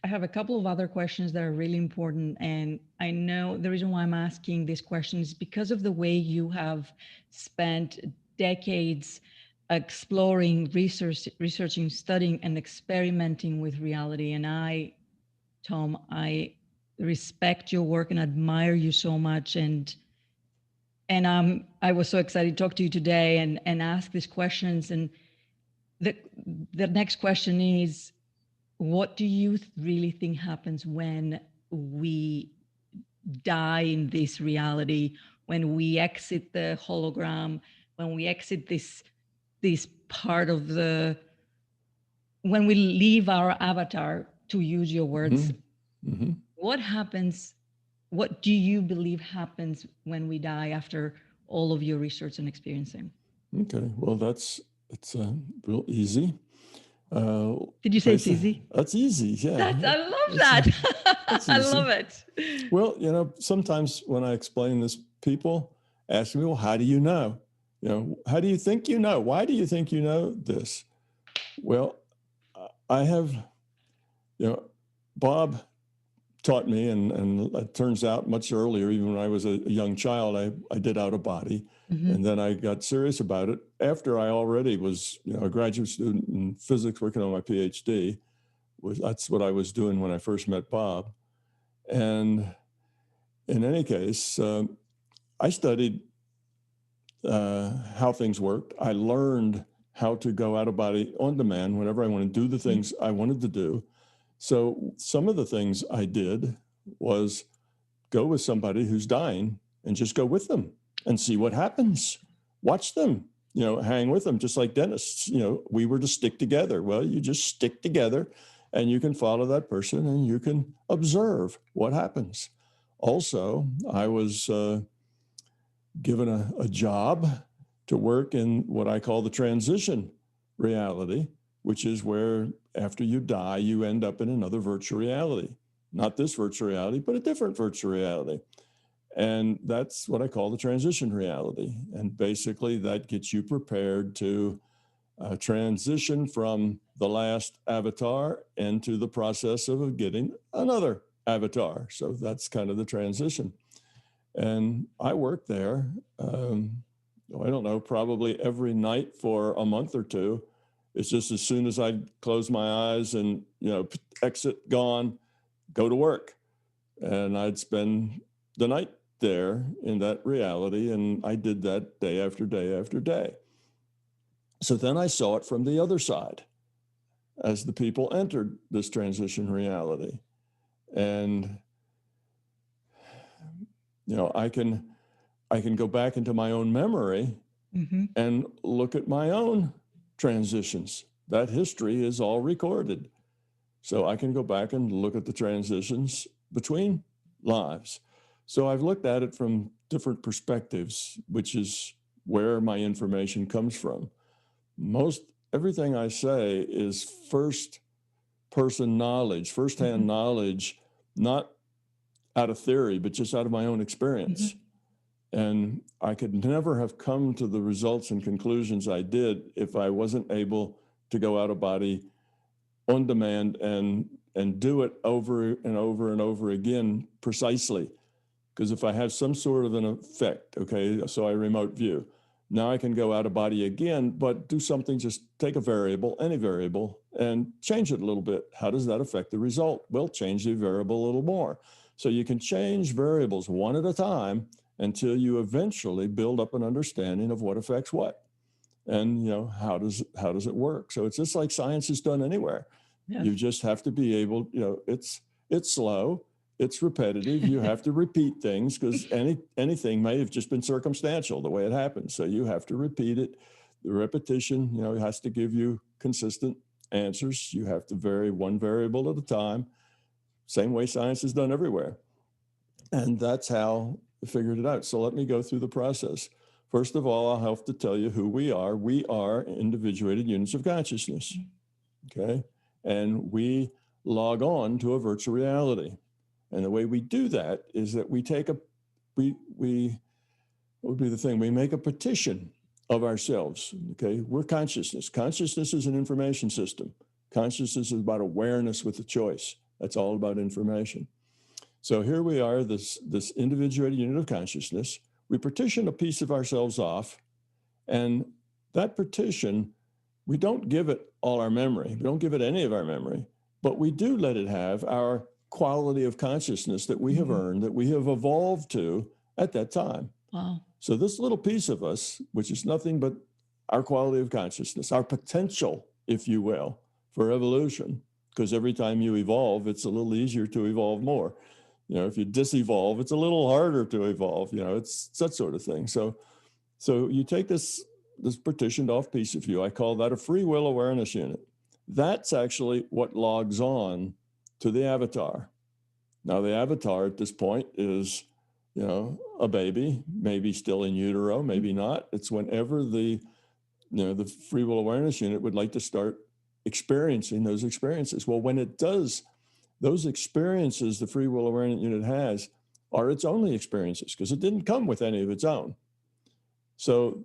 I have a couple of other questions that are really important. And I know the reason why I'm asking these questions is because of the way you have spent decades exploring, researching, studying, and experimenting with reality. And Tom, I respect your work and admire you so much. And I was so excited to talk to you today and ask these questions. And the next question is, what do you really think happens when we die in this reality, when we exit the hologram, when we exit this part of when we leave our avatar, to use your words? What happens? What do you believe happens when we die after all of your research and experiencing? Okay, well, it's real easy. Did you say it's easy? That's easy, yeah. I love that. That's I easy. love it. Well, sometimes when I explain this, people ask me, well, how do you know? How do you think you know? Why do you think you know this? Well, I have, Bob taught me, and it turns out much earlier, even when I was a young child, I did out of body. Mm-hmm. And then I got serious about it after I already was, a graduate student in physics working on my PhD. That's what I was doing when I first met Bob. And in any case, I studied how things worked. I learned how to go out of body on demand whenever I want to do the things I wanted to do. So some of the things I did was go with somebody who's dying and just go with them and see what happens. Watch them, hang with them, just like dentists. We were to stick together. Well, you just stick together and you can follow that person and you can observe what happens. Also, I was given a job to work in what I call the transition reality, which is where after you die, you end up in another virtual reality. Not this virtual reality, but a different virtual reality. And that's what I call the transition reality. And basically that gets you prepared to transition from the last avatar into the process of getting another avatar. So that's kind of the transition. And I worked there, I don't know, probably every night for a month or two. It's just as soon as I close my eyes and, exit, gone, go to work. And I'd spend the night there in that reality. And I did that day after day after day. So then I saw it from the other side as the people entered this transition reality. And, I can go back into my own memory and look at my own transitions. That history is all recorded. So I can go back and look at the transitions between lives. So I've looked at it from different perspectives, which is where my information comes from. Most everything I say is first-person knowledge, first-hand knowledge, not out of theory, but just out of my own experience. And I could never have come to the results and conclusions I did if I wasn't able to go out of body on demand and do it over and over and over again precisely. Because if I have some sort of an effect, so I remote view, now I can go out of body again, but do something, just take a variable, any variable, and change it a little bit. How does that affect the result? Well, change the variable a little more. So you can change variables one at a time until you eventually build up an understanding of what affects what. And, how does it work? So it's just like science is done anywhere. Yes. You just have to be able, it's slow, it's repetitive. You have to repeat things because anything may have just been circumstantial the way it happens. So you have to repeat it. The repetition, has to give you consistent answers. You have to vary one variable at a time. Same way science is done everywhere. And that's how I figured it out. So let me go through the process. First of all, I'll have to tell you who we are. We are individuated units of consciousness, okay? And we log on to a virtual reality. And the way we do that is that we take what would be the thing? We make a partition of ourselves, okay? We're consciousness. Consciousness is an information system. Consciousness is about awareness with a choice. That's all about information. So here we are, this individuated unit of consciousness. We partition a piece of ourselves off, and that partition, we don't give it all our memory. We don't give it any of our memory, but we do let it have our quality of consciousness that we have earned, that we have evolved to at that time. Wow. So this little piece of us, which is nothing but our quality of consciousness, our potential, if you will, for evolution, because every time you evolve, it's a little easier to evolve more. If you disevolve, it's a little harder to evolve. It's that sort of thing. So you take this partitioned off piece of you. I call that a free will awareness unit. That's actually what logs on to the avatar. Now, the avatar at this point is, a baby, maybe still in utero, maybe not. It's whenever the free will awareness unit would like to start experiencing those experiences. Well, when it does, those experiences the free will awareness unit has are its only experiences, because it didn't come with any of its own. So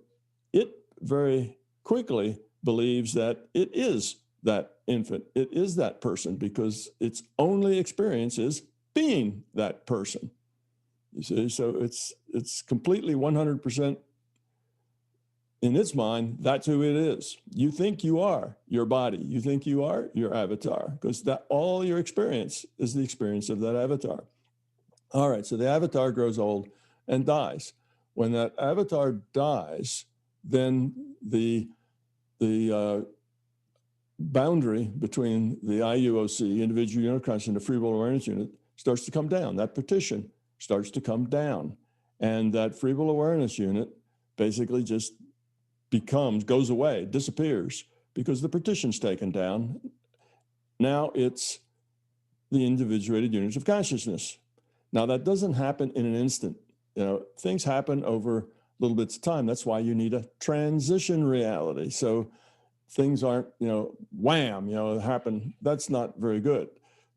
it very quickly believes that it is that infant, it is that person, because its only experience is being that person. You see, so it's completely 100% in its mind, that's who it is. You think you are your body. You think you are your avatar, because that all your experience is the experience of that avatar. All right, so the avatar grows old and dies. When that avatar dies, then the boundary between the IUOC, individual unit of consciousness, and the free will awareness unit starts to come down. That partition starts to come down. And that free will awareness unit basically just goes away, disappears, because the partition's taken down. Now it's the individuated units of consciousness. Now that doesn't happen in an instant. You know, things happen over little bits of time. That's why you need a transition reality. So things aren't, wham, happen. That's not very good.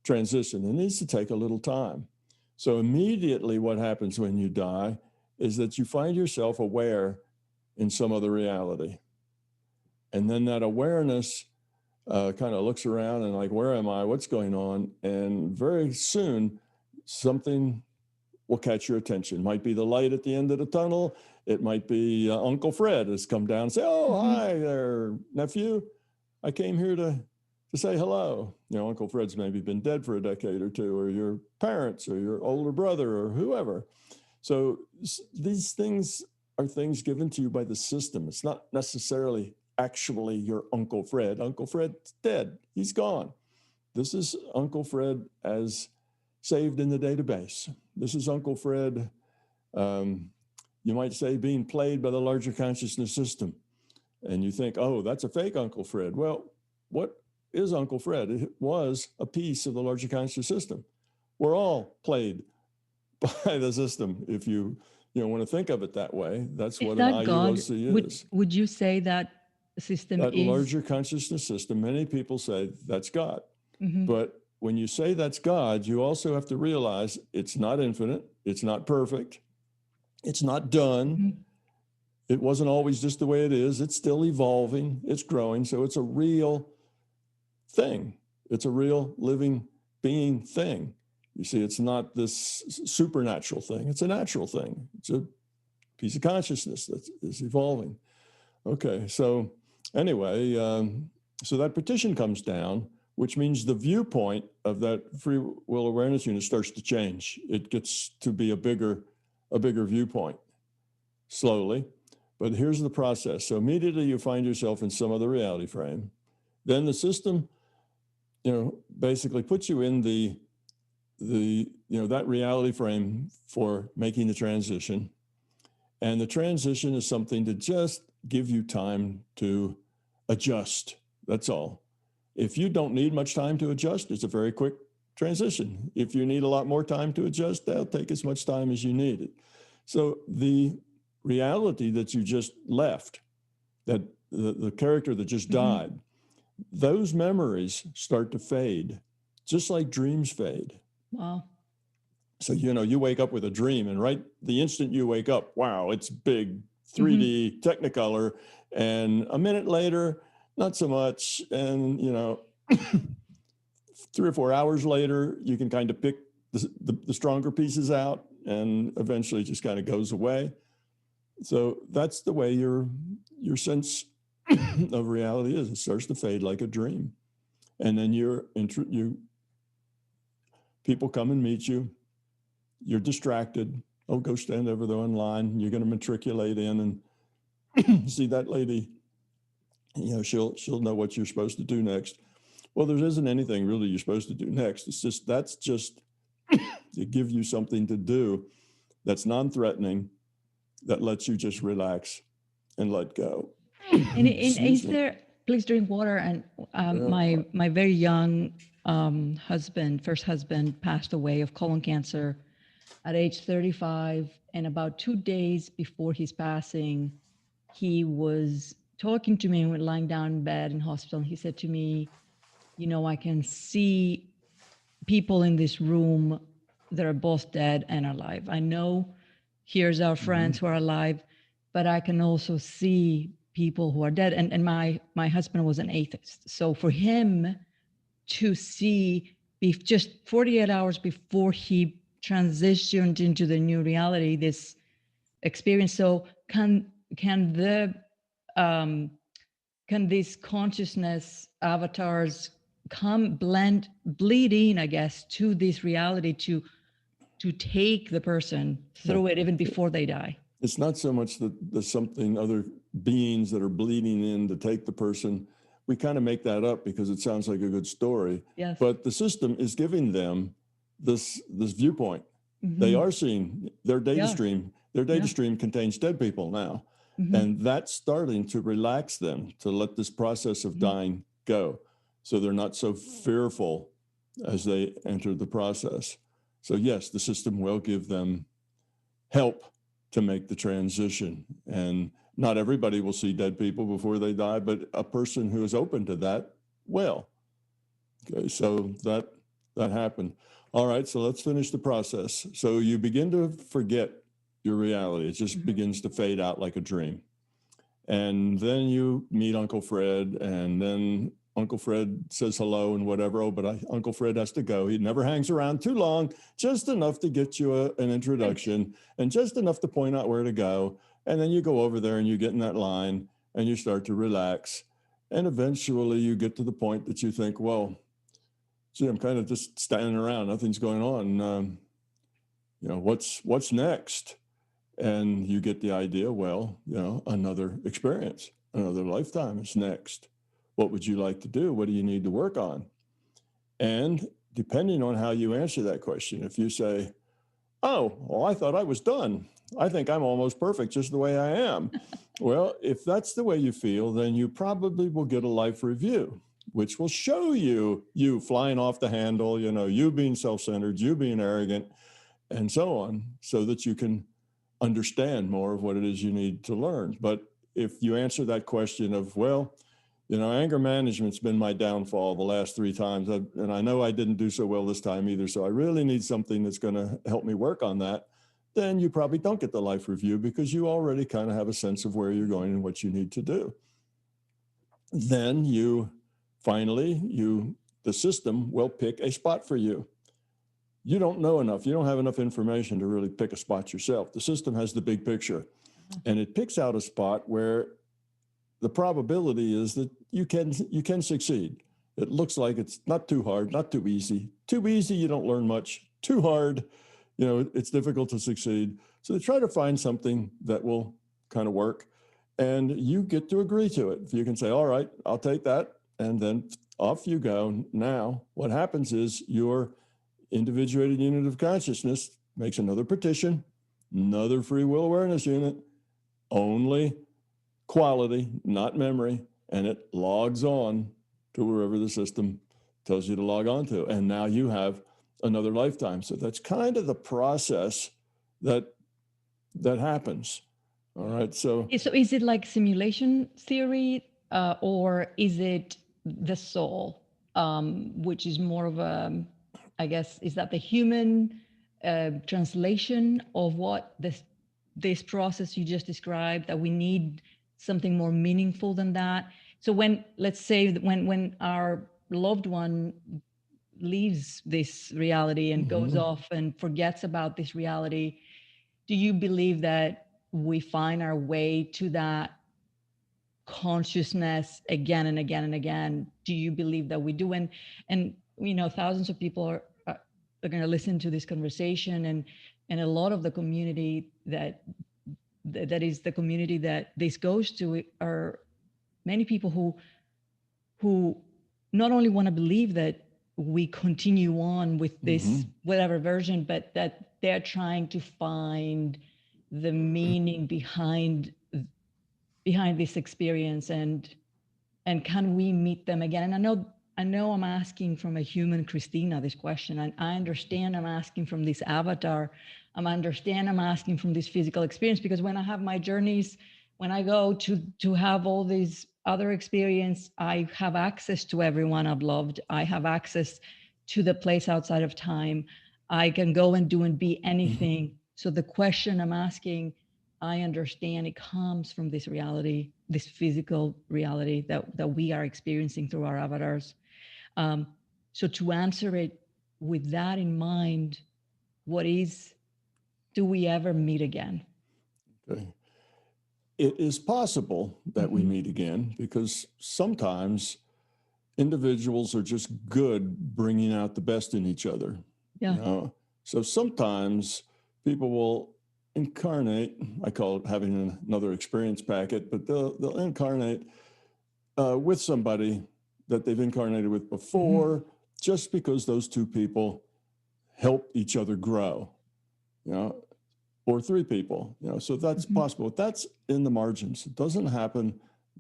Transition, it needs to take a little time. So immediately what happens when you die is that you find yourself aware in some other reality. And then that awareness kind of looks around and like, where am I? What's going on? And very soon, something will catch your attention. It might be the light at the end of the tunnel. It might be Uncle Fred has come down and say, oh, hi there, nephew. I came here to say hello. Uncle Fred's maybe been dead for a decade or two, or your parents or your older brother or whoever. So these things are things given to you by the system. It's not necessarily actually your Uncle Fred. Uncle Fred's dead. He's gone. This is Uncle Fred as saved in the database. This is Uncle Fred, you might say, being played by the larger consciousness system. And you think, oh, that's a fake Uncle Fred. Well, what is Uncle Fred? It was a piece of the larger consciousness system. We're all played by the system. If you want to think of it that way, that's what an IUOC is. Would you say that system that is... larger consciousness system? Many people say that's God. But when you say that's God, you also have to realize it's not infinite. It's not perfect. It's not done. It wasn't always just the way it is. It's still evolving. It's growing. So it's a real thing. It's a real living being thing. You see, it's not this supernatural thing. It's a natural thing. It's a piece of consciousness that is evolving. Okay, so anyway, so that partition comes down, which means the viewpoint of that free will awareness unit starts to change. It gets to be a bigger viewpoint, slowly. But here's the process. So immediately you find yourself in some other reality frame. Then the system, basically puts you in that reality frame for making the transition. And the transition is something to just give you time to adjust. That's all. If you don't need much time to adjust, it's a very quick transition. If you need a lot more time to adjust, that'll take as much time as you need it. So the reality that you just left, that the character that just died, those memories start to fade, just like dreams fade. Wow. So, you wake up with a dream, and right the instant you wake up, wow, it's big 3D Technicolor. And a minute later, not so much. And, 3 or 4 hours later, you can kind of pick the stronger pieces out, and eventually it just kind of goes away. So that's the way your sense of reality is. It starts to fade like a dream. And then people come and meet you. You're distracted. Oh, go stand over there in line. You're going to matriculate in and see that lady. She'll know what you're supposed to do next. Well, there isn't anything really you're supposed to do next. That's just to give you something to do that's non-threatening, that lets you just relax and let go. And is there, please drink water. And my very young first husband passed away of colon cancer at age 35. And about 2 days before his passing, he was talking to me when lying down in bed in hospital. And he said to me, you know, I can see people in this room that are both dead and alive. I know here's our friends who are alive, but I can also see people who are dead. And my husband was an atheist. So for him to see just 48 hours before he transitioned into the new reality, this experience. So um, can these consciousness avatars bleed in, I guess, to this reality to take the person through it even before they die? It's not so much that there's something, other beings that are bleeding in to take the person. We kind of make that up because it sounds like a good story. Yes. But the system is giving them this viewpoint. They are seeing their data stream. Their data stream contains dead people now. And that's starting to relax them, to let this process of dying go. So they're not so fearful as they enter the process. So yes, the system will give them help to make the transition. And not everybody will see dead people before they die, but a person who is open to that will. Okay, so that happened. All right, so let's finish the process. So you begin to forget your reality. It just begins to fade out like a dream. And then you meet Uncle Fred, and then Uncle Fred says hello and whatever. Oh, but Uncle Fred has to go. He never hangs around too long, just enough to get you an introduction and just enough to point out where to go. And then you go over there and you get in that line and you start to relax. And eventually you get to the point that you think, well, gee, I'm kind of just standing around. Nothing's going on. You know, what's next? And you get the idea, well, you know, another experience, another lifetime is next. What would you like to do? What do you need to work on? And depending on how you answer that question, if you say, oh, well, I thought I was done. I think I'm almost perfect just the way I am. Well, if that's the way you feel, then you probably will get a life review, which will show you flying off the handle, you know, you being self-centered, you being arrogant, and so on, so that you can understand more of what it is you need to learn. But if you answer that question of, well, you know, anger management's been my downfall the last 3 times, and I know I didn't do so well this time either, so I really need something that's going to help me work on that, then you probably don't get the life review because you already kind of have a sense of where you're going and what you need to do. Then the system will pick a spot for you. You don't know enough. You don't have enough information to really pick a spot yourself. The system has the big picture, and it picks out a spot where the probability is that you can succeed. It looks like it's not too hard, not too easy. Too easy, you don't learn much. Too hard, you know, it's difficult to succeed. So they try to find something that will kind of work, and you get to agree to it. If you can say, all right, I'll take that, and then off you go. Now, what happens is your individuated unit of consciousness makes another petition, another free will awareness unit, only quality, not memory, and it logs on to wherever the system tells you to log on to. And now you have another lifetime. So that's kind of the process that happens. All right. So is it like simulation theory, or is it the soul, which is more of a, I guess, is that the human translation of what this process you just described, that we need something more meaningful than that? So let's say that when our loved one leaves this reality and goes off and forgets about this reality, do you believe that we find our way to that consciousness again and again and again? Do you believe that we do? And you know, thousands of people are going to listen to this conversation, and a lot of the community that is the community that this goes to are many people who not only want to believe that we continue on with this whatever version, but that they're trying to find the meaning behind this experience, and can we meet them again? And I know I'm asking from a human Christina this question, and I understand I'm asking from this avatar. I'm asking from this physical experience, because when I have my journeys when I go to have all these other experience, I have access to everyone I've loved. I have access to the place outside of time. I can go and do and be anything. So the question I'm asking, I understand it comes from this reality, this physical reality that we are experiencing through our avatars. Um, so to answer it with that in mind, what is, do we ever meet again? Okay. It is possible that we meet again because sometimes individuals are just good bringing out the best in each other. Yeah. You know? So sometimes people will incarnate, I call it having another experience packet, but they'll incarnate with somebody that they've incarnated with before, just because those two people help each other grow, you know, or three people, you know, so that's possible. That's in the margins. It doesn't happen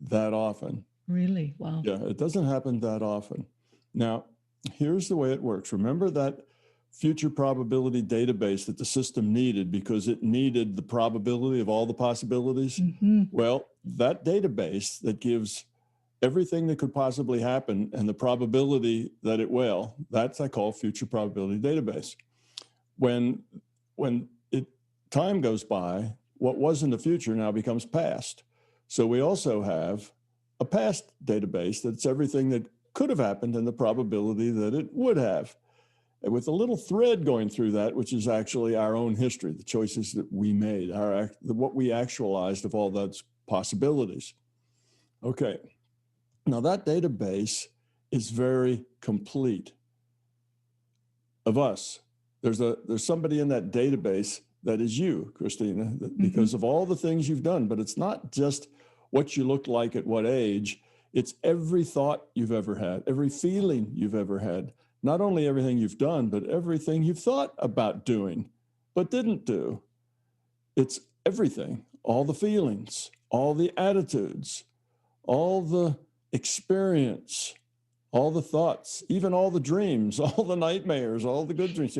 that often. Really? Wow. Yeah, it doesn't happen that often. Now, here's the way it works. Remember that future probability database that the system needed because it needed the probability of all the possibilities? Well, that database that gives everything that could possibly happen and the probability that it will, that's I call future probability database. When time goes by, what was in the future now becomes past. So we also have a past database that's everything that could have happened and the probability that it would have. And with a little thread going through that, which is actually our own history, the choices that we made, what we actualized of all those possibilities. Okay, now that database is very complete of us. There's somebody in that database that is you, Christina, because of all the things you've done. But it's not just what you look like at what age. It's every thought you've ever had, every feeling you've ever had, not only everything you've done, but everything you've thought about doing, but didn't do. It's everything, all the feelings, all the attitudes, all the experience, all the thoughts, even all the dreams, all the nightmares, all the good dreams,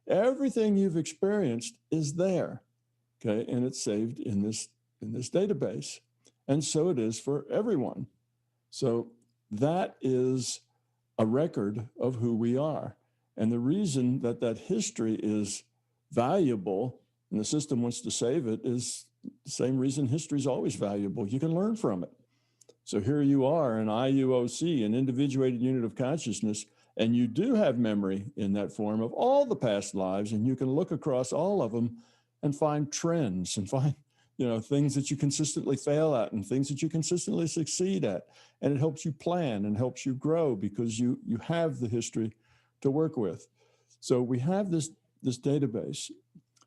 everything you've experienced is there, okay? And it's saved in this database. And so it is for everyone. So that is a record of who we are. And the reason that history is valuable and the system wants to save it is the same reason history is always valuable. You can learn from it. So here you are, an IUOC, an individuated unit of consciousness, and you do have memory in that form of all the past lives, and you can look across all of them and find trends and find, things that you consistently fail at and things that you consistently succeed at. And it helps you plan and helps you grow because you have the history to work with. So we have this database.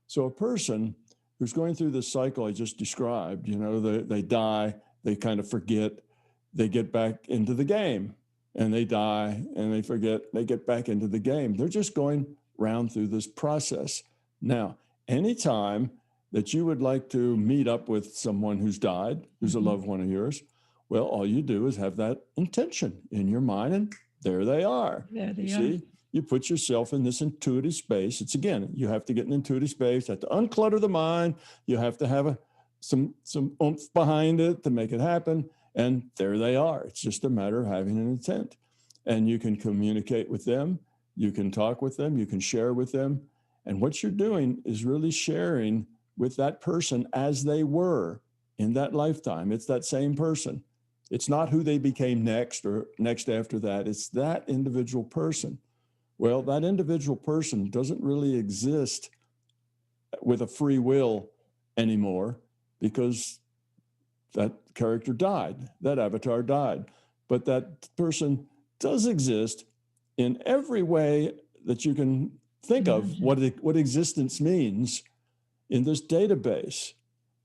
So a person who's going through this cycle I just described, they die, they kind of forget, they get back into the game, and they die and they forget, they get back into the game. They're just going round through this process. Now, anytime that you would like to meet up with someone who's died, who's a loved one of yours, well, all you do is have that intention in your mind, and there they are. There they you are. See, you put yourself in this intuitive space. It's again, you have to get an intuitive space, you have to unclutter the mind, you have to have some oomph behind it to make it happen. And there they are. It's just a matter of having an intent. And you can communicate with them, you can talk with them, you can share with them. And what you're doing is really sharing with that person as they were in that lifetime. It's that same person. It's not who they became next or next after that. It's that individual person. Well, that individual person doesn't really exist with a free will anymore because that character died, that avatar died. But that person does exist in every way that you can think of what existence means in this database,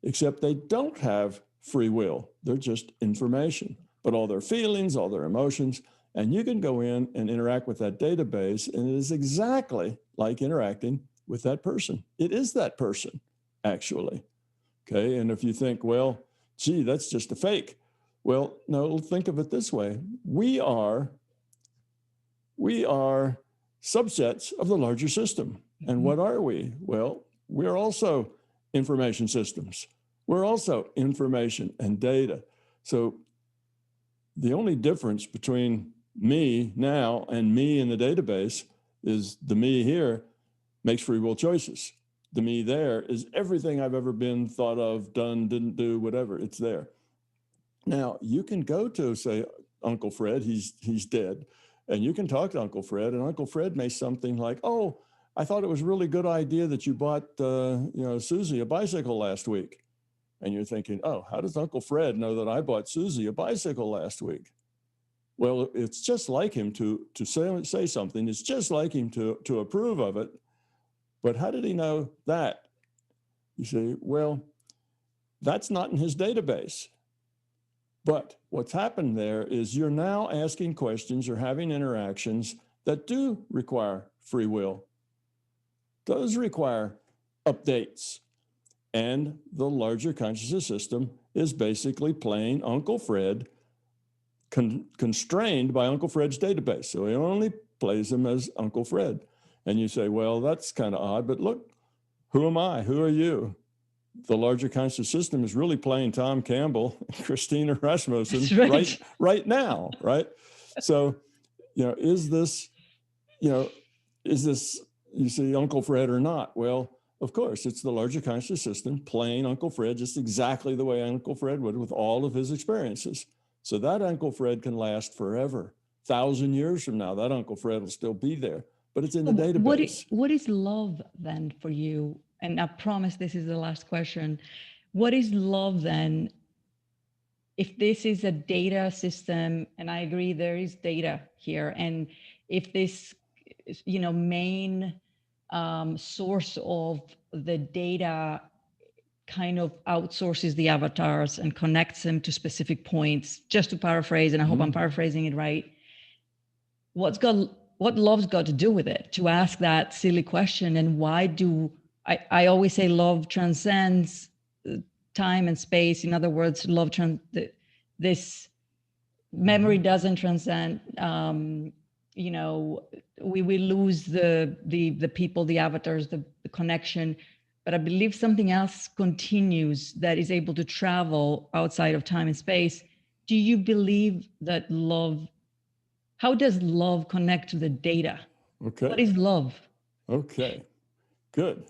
except they don't have free will. They're just information, but all their feelings, all their emotions, and you can go in and interact with that database, and it is exactly like interacting with that person. It is that person, actually. Okay, and if you think, well, gee, that's just a fake. Well, no, think of it this way. We are subsets of the larger system. And what are we? Well, we're also information systems. we're also information and data. So the only difference between me now and me in the database is the me here makes free will choices. The me there is everything I've ever been, thought of, done, didn't do, whatever, it's there. Now, you can go to, say, Uncle Fred, he's dead, and you can talk to Uncle Fred, and Uncle Fred may say something like, oh, I thought it was a really good idea that you bought, Susie a bicycle last week. And you're thinking, oh, how does Uncle Fred know that I bought Susie a bicycle last week? Well, it's just like him to say something. It's just like him to approve of it. But how did he know that? You say, well, that's not in his database. But what's happened there is you're now asking questions, you're having interactions that do require free will. Those require updates. And the larger consciousness system is basically playing Uncle Fred, constrained by Uncle Fred's database. So he only plays him as Uncle Fred. And you say, well, that's kind of odd, but look, who am I? Who are you? The larger conscious system is really playing Tom Campbell and Christina Rasmussen right now, right? So, is this, you see Uncle Fred or not? Well, of course, it's the larger conscious system playing Uncle Fred just exactly the way Uncle Fred would with all of his experiences. So that Uncle Fred can last forever. 1,000 years from now, that Uncle Fred will still be there, but it's in the database. What is love then for you? And I promise this is the last question. What is love then? If this is a data system, and I agree there is data here, and if this, main source of the data kind of outsources the avatars and connects them to specific points, just to paraphrase, and I hope I'm paraphrasing it right. What love's got to do with it? To ask that silly question, and why do I always say love transcends time and space. In other words, love this memory doesn't transcend. We will lose the people, the avatars, the connection, but I believe something else continues that is able to travel outside of time and space. Do you believe that love? How does love connect to the data? Okay. What is love? Okay, good.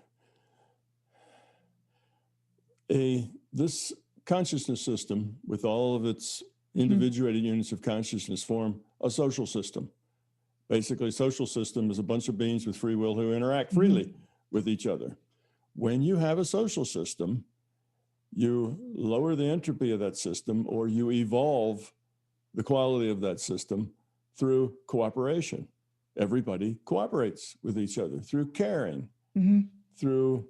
This consciousness system, with all of its individuated units of consciousness, form a social system. Basically, a social system is a bunch of beings with free will who interact freely with each other. When you have a social system, you lower the entropy of that system, or you evolve the quality of that system through cooperation. Everybody cooperates with each other through caring, through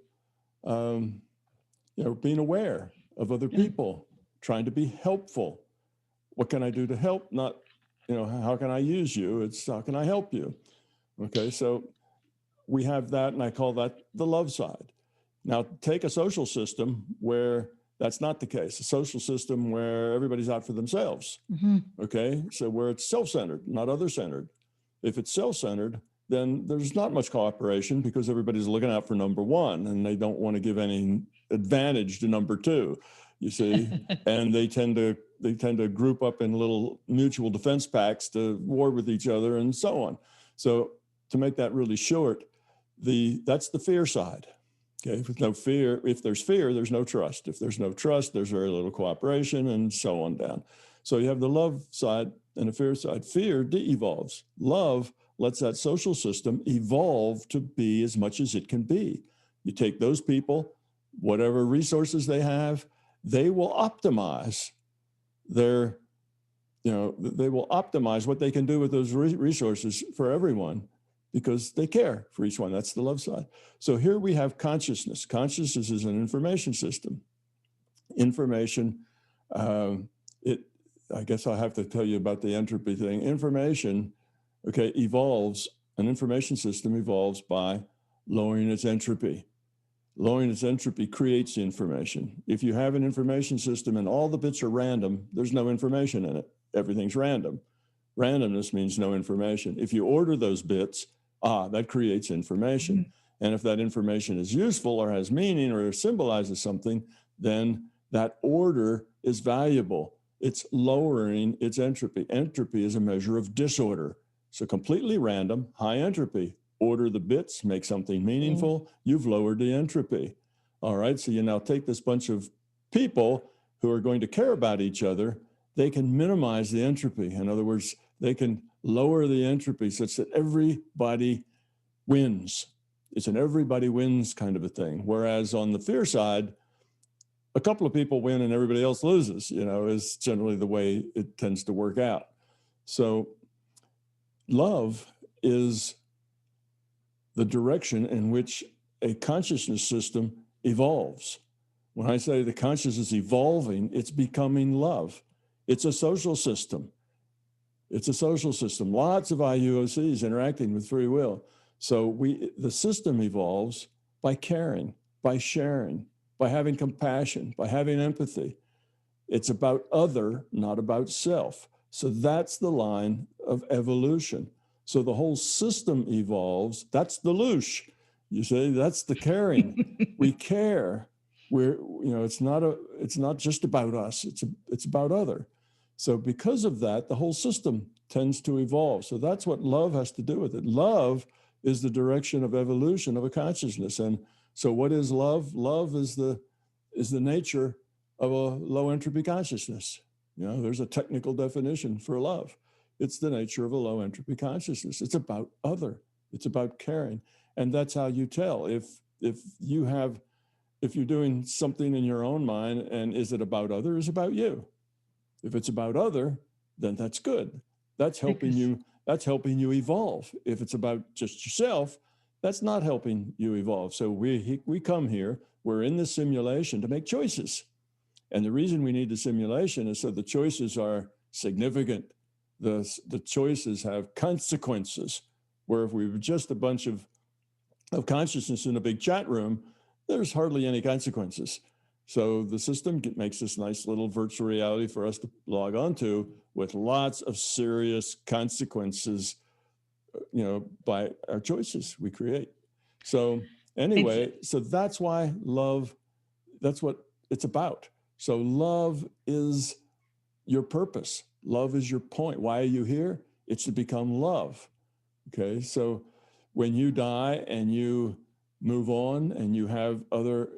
being aware of other people, trying to be helpful. What can I do to help? Not, how can I use you? It's how can I help you? Okay, so we have that, and I call that the love side. Now, take a social system where that's not the case, a social system where everybody's out for themselves. Okay, so where it's self-centered, not other-centered. If it's self-centered, then there's not much cooperation because everybody's looking out for number one, and they don't want to give any advantage to number two, you see, and they tend to group up in little mutual defense packs to war with each other and so on. So to make that really short, that's the fear side. Okay, with no fear, if there's fear, there's no trust. If there's no trust, there's very little cooperation, and so on down. So you have the love side and the fear side. Fear de-evolves. Love lets that social system evolve to be as much as it can be. You take those people, whatever resources they have, they will optimize they will optimize what they can do with those resources for everyone, because they care for each one. That's the love side. So here we have consciousness. Consciousness is an information system. Information, I guess I'll have to tell you about the entropy thing. Information, evolves. An information system evolves by lowering its entropy. Lowering its entropy creates the information. If you have an information system and all the bits are random, there's no information in it. Everything's random. Randomness means no information. If you order those bits, that creates information. And if that information is useful or has meaning or symbolizes something, then That order is valuable. It's lowering its entropy. Entropy is a measure of disorder. So completely random, high entropy. Order the bits, make something meaningful. You've lowered the entropy. All right, so you now take this bunch of people who are going to care about each other. They can minimize the entropy. In other words, they can lower the entropy such that everybody wins. It's an everybody wins kind of a thing. Whereas on the fear side, a couple of people win and everybody else loses, is generally the way it tends to work out. So love is the direction in which a consciousness system evolves. When I say the consciousness is evolving, it's becoming love. It's a social system. It's a social system. Lots of IUOCs interacting with free will. So the system evolves by caring, by sharing, by having compassion, by having empathy. It's about other, not about self. So that's the line of evolution. So the whole system evolves. That's the loosh. You see, that's the caring. We care. It's not just about us. It's about other. So because of that, the whole system tends to evolve. So that's what love has to do with it. Love is the direction of evolution of a consciousness. And so what is love? Love is the nature of a low entropy consciousness. There's a technical definition for love. It's the nature of a low entropy consciousness. It's about other. It's about caring. And that's how you tell if you're doing something in your own mind and is it about other, is it about you? If it's about other, then that's good. That's helping you. That's helping you evolve. If it's about just yourself, that's not helping you evolve. So we come here, we're in the simulation to make choices. And the reason we need the simulation is so the choices are significant. The choices have consequences, where if we were just a bunch of consciousness in a big chat room, there's hardly any consequences. So the system makes this nice little virtual reality for us to log onto with lots of serious consequences, by our choices we create. So anyway, so that's why love, that's what it's about. So love is your purpose. Love is your point. Why are you here? It's to become love. Okay, so when you die and you move on and you have other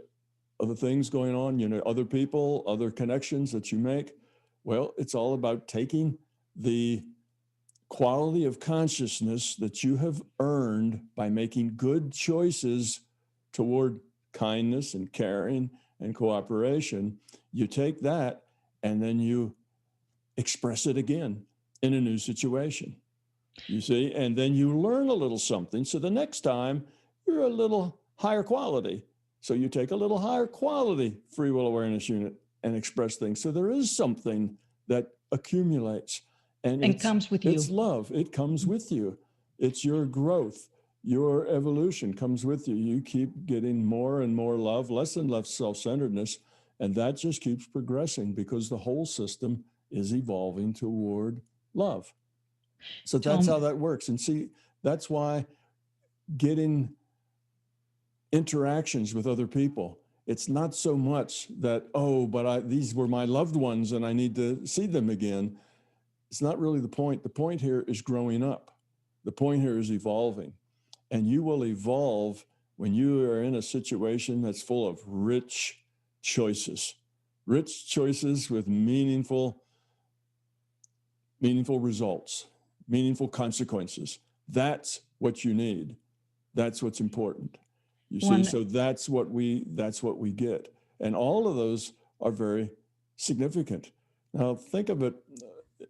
things going on, other people, other connections that you make, well, it's all about taking the quality of consciousness that you have earned by making good choices toward kindness and caring and cooperation. You take that and then you express it again in a new situation. You see, and then you learn a little something. So the next time you're a little higher quality. So you take a little higher quality free will awareness unit and express things. So there is something that accumulates and comes with you. It's love. It comes with you. It's your growth. Your evolution comes with you. You keep getting more and more love, less and less self-centeredness. And that just keeps progressing because the whole system is evolving toward love. So that's how that works. And see, that's why getting interactions with other people, it's not so much that, these were my loved ones and I need to see them again. It's not really the point. The point here is growing up. The point here is evolving. And you will evolve when you are in a situation that's full of rich choices with meaningful results, meaningful consequences. That's what you need. That's what's important. You see, so that's what we get. And all of those are very significant. Now think of it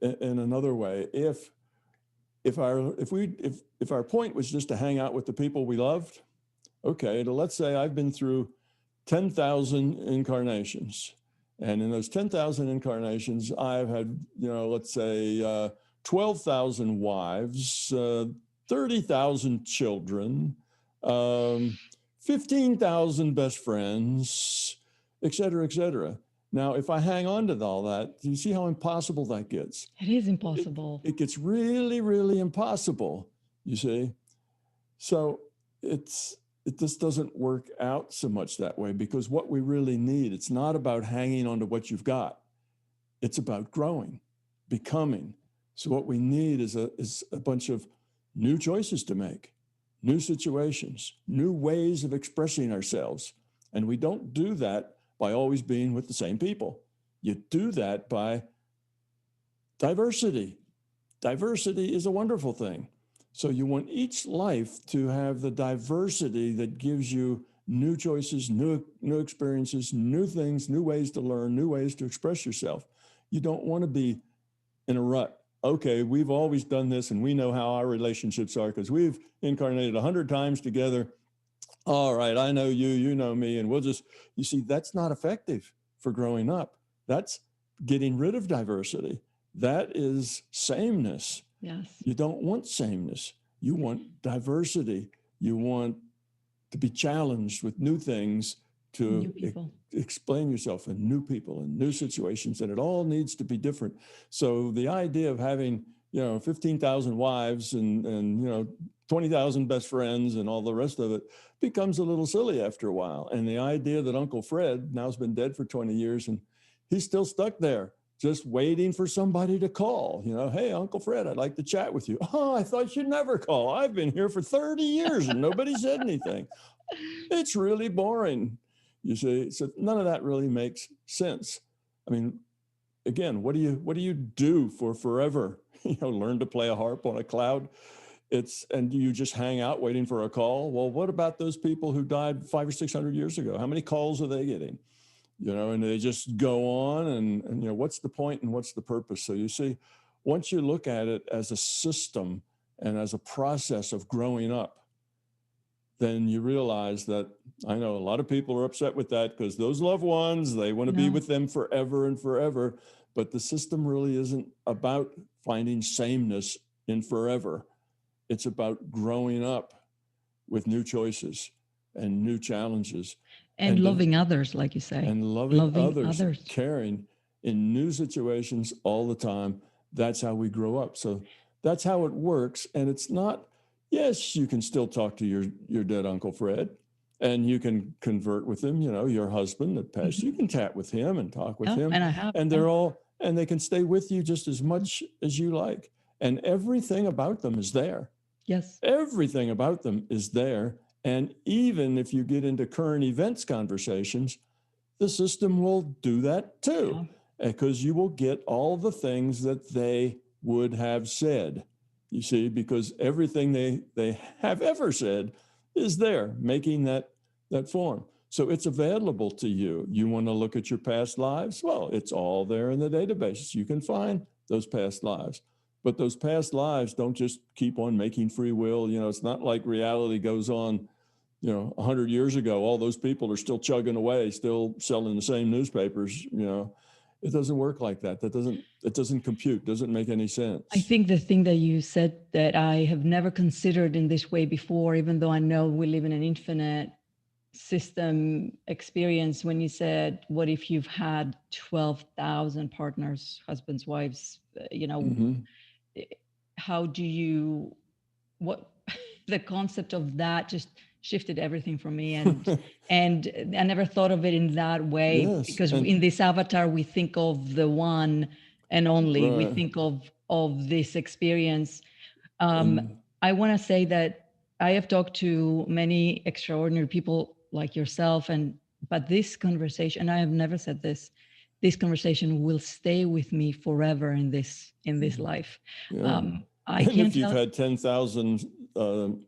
in another way. If our point was just to hang out with the people we loved, okay, let's say I've been through 10,000 incarnations. And in those 10,000 incarnations, I've had, let's say 12,000 wives, 30,000 children, 15,000 best friends, et cetera, et cetera. Now, if I hang on to all that, do you see how impossible that gets? It is impossible. It gets really, really impossible, you see? So it's this doesn't work out so much that way, because what we really need, it's not about hanging on to what you've got. It's about growing, becoming. So what we need is a bunch of new choices to make, new situations, new ways of expressing ourselves. And we don't do that by always being with the same people. You do that by diversity. Diversity is a wonderful thing. So you want each life to have the diversity that gives you new choices, new experiences, new things, new ways to learn, new ways to express yourself. You don't want to be in a rut. Okay, we've always done this and we know how our relationships are because we've incarnated 100 times together. All right, I know you, you know me, and we'll just, you see, that's not effective for growing up. That's getting rid of diversity. That is sameness. Yes. You don't want sameness. You want diversity. You want to be challenged with new things, to explain yourself, and new people and new situations, and it all needs to be different. So the idea of having, 15,000 wives and 20,000 best friends and all the rest of it becomes a little silly after a while. And the idea that Uncle Fred now's been dead for 20 years and he's still stuck there, just waiting for somebody to call, hey, Uncle Fred, I'd like to chat with you. Oh, I thought you'd never call. I've been here for 30 years and nobody said anything. It's really boring, you see. So none of that really makes sense. I mean, again, what do you do for forever? Learn to play a harp on a cloud. And you just hang out waiting for a call. Well, what about those people who died 500 or 600 years ago? How many calls are they getting? And they just go on and what's the point and what's the purpose? So you see, once you look at it as a system and as a process of growing up, then you realize that, I know a lot of people are upset with that because those loved ones, they want to be with them forever and forever. But the system really isn't about finding sameness in forever. It's about growing up with new choices and new challenges. And loving others, like you say. And loving others, caring in new situations all the time. That's how we grow up. So that's how it works. And it's not, yes, you can still talk to your dead Uncle Fred, and you can convert with him, your husband that passed. You can chat with him and talk with him. And I have. And and they can stay with you just as much as you like. And everything about them is there. Yes. Everything about them is there. And even if you get into current events conversations, the system will do that too, because you will get all the things that they would have said, you see, because everything they have ever said is there, making that form. So it's available to you. You want to look at your past lives? Well, it's all there in the database. You can find those past lives. But those past lives don't just keep on making free will. It's not like reality goes on, 100 years ago, all those people are still chugging away, still selling the same newspapers. It doesn't work like that. It doesn't compute, doesn't make any sense. I think the thing that you said that I have never considered in this way before, even though I know we live in an infinite system experience, when you said, what if you've had 12,000 partners, husbands, wives, how do you, the concept of that just shifted everything for me. And I never thought of it in that way, because in this avatar, we think of the one and only, we think of this experience. I want to say that I have talked to many extraordinary people like yourself, but this conversation, and I have never said this conversation will stay with me forever in this life. And if you've had 10,000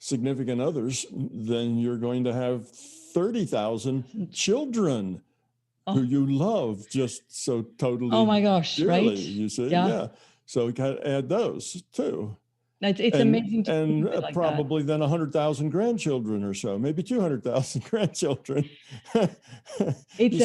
significant others, then you're going to have 30,000 children who you love just so totally. Oh my gosh, dearly, right? You see, yeah. So we got to add those too. It's amazing to and think like probably that. Then 100,000 grandchildren or so, maybe 200,000 grandchildren. You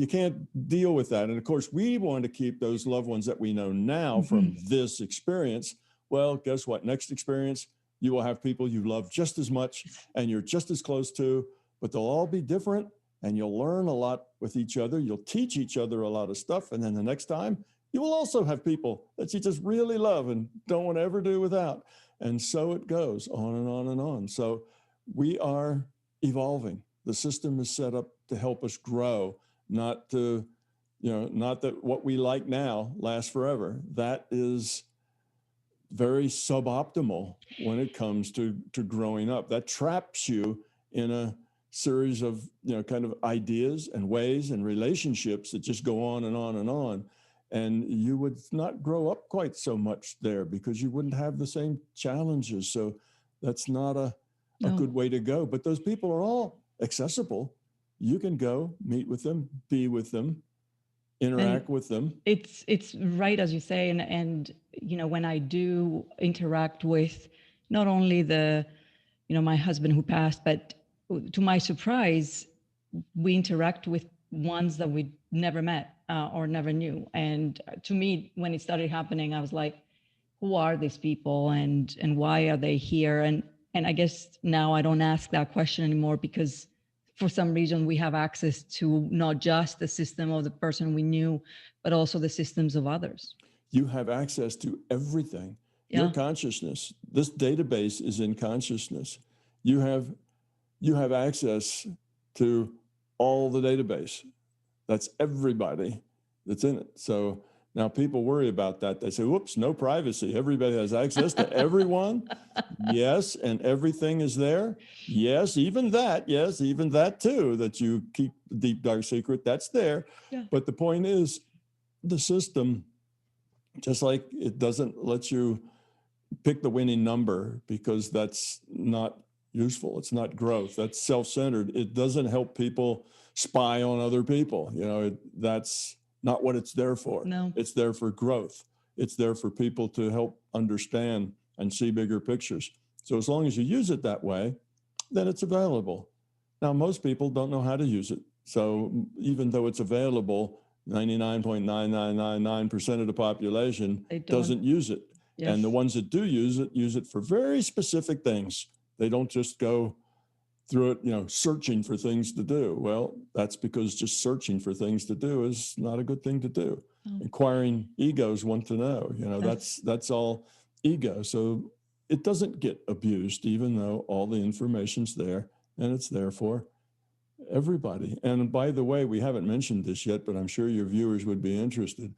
can't deal with that. And of course, we want to keep those loved ones that we know now from this experience. Well, guess what? Next experience, you will have people you love just as much and you're just as close to, but they'll all be different, and you'll learn a lot with each other. You'll teach each other a lot of stuff. And then the next time, you will also have people that you just really love and don't want to ever do without. And so it goes on and on and on. So we are evolving. The system is set up to help us grow, not to, not that what we like now lasts forever. That is very suboptimal when it comes to growing up. That traps you in a series of, kind of ideas and ways and relationships that just go on and on and on. And you would not grow up quite so much there because you wouldn't have the same challenges. So that's not a good way to go. But those people are all accessible. You can go meet with them, be with them, interact with them. It's right, as you say. And when I do interact with not only my husband who passed, but to my surprise, we interact with ones that we never met or never knew. And to me, when it started happening, I was like, who are these people and why are they here? And I guess now I don't ask that question anymore, because for some reason we have access to not just the system of the person we knew, but also the systems of others. You have access to everything. Yeah. Your consciousness, this database is in consciousness. You have access to all the database. That's everybody that's in it. So now people worry about that. They say, whoops, no privacy. Everybody has access to everyone. Yes, and everything is there. Yes, even that too, that you keep the deep, dark secret, that's there. Yeah. But the point is, the system, just like it doesn't let you pick the winning number because that's not useful. It's not growth. That's self-centered. It doesn't help people spy on other people. That's not what it's there for. No. It's there for growth. It's there for people to help understand and see bigger pictures. So as long as you use it that way, then it's available. Now, most people don't know how to use it. So even though it's available, 99.9999% of the population doesn't use it. Yes. And the ones that do use it for very specific things. They don't just go through it, searching for things to do. Well, that's because just searching for things to do is not a good thing to do. Oh. Inquiring egos want to know, that's all ego. So it doesn't get abused, even though all the information's there, and it's there for everybody. And by the way, we haven't mentioned this yet, but I'm sure your viewers would be interested.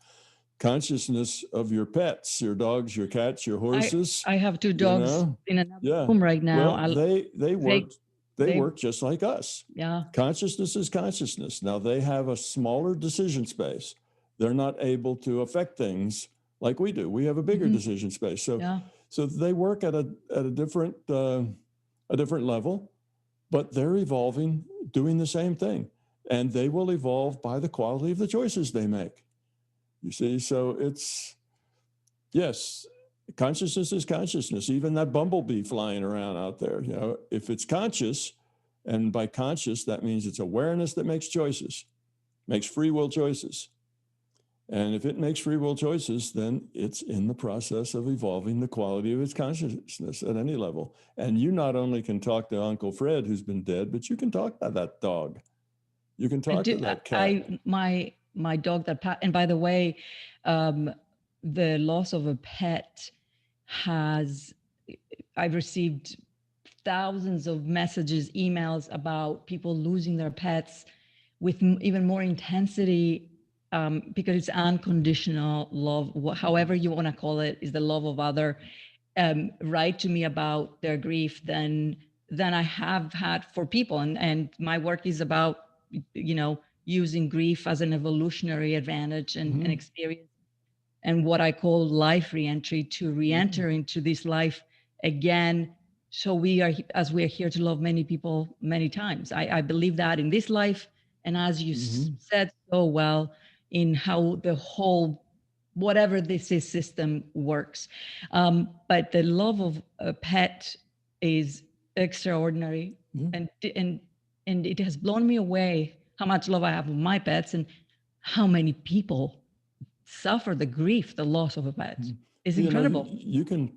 Consciousness of your pets, your dogs, your cats, your horses. I have two dogs in another room right now. Well, they work just like us. Yeah. Consciousness is consciousness. Now they have a smaller decision space. They're not able to affect things like we do. We have a bigger decision space. So they work at a different level, but they're evolving, doing the same thing, and they will evolve by the quality of the choices they make. You see, so yes, consciousness is consciousness. Even that bumblebee flying around out there, if it's conscious, and by conscious, that means it's awareness that makes choices, makes free will choices. And if it makes free will choices, then it's in the process of evolving the quality of its consciousness at any level. And you not only can talk to Uncle Fred, who's been dead, but you can talk to that dog. You can talk to that cat. My dog and by the way, the loss of a pet I've received thousands of messages, emails about people losing their pets with even more intensity, because it's unconditional love, however you want to call it, is the love of other, write to me about their grief than I have had for people. And my work is about, using grief as an evolutionary advantage and experience, and what I call life reentry, to reenter into this life again. So we are here to love many people many times. I believe that in this life, and as you said so well, in how the whole, whatever this is, system works. But the love of a pet is extraordinary, and it has blown me away how much love I have of my pets and how many people suffer the grief, the loss of a pet. It's incredible. You can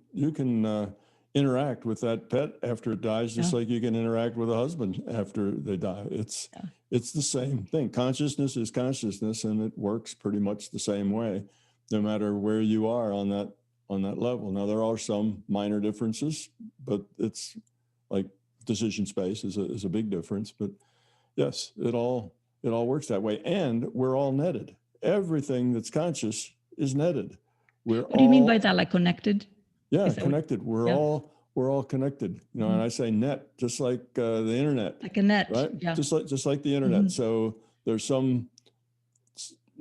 interact with that pet after it dies, just like you can interact with a husband after they die. It's the same thing. Consciousness is consciousness, and it works pretty much the same way, no matter where you are on that level. Now there are some minor differences, but it's like decision space is a big difference. But yes, it all works that way. And we're all netted. Everything that's conscious is netted. What do you mean by that? Like connected? Yeah, connected. We're all connected. You know, and I say net, just like the internet. Like a net, right? Yeah. Just like the internet. So there's some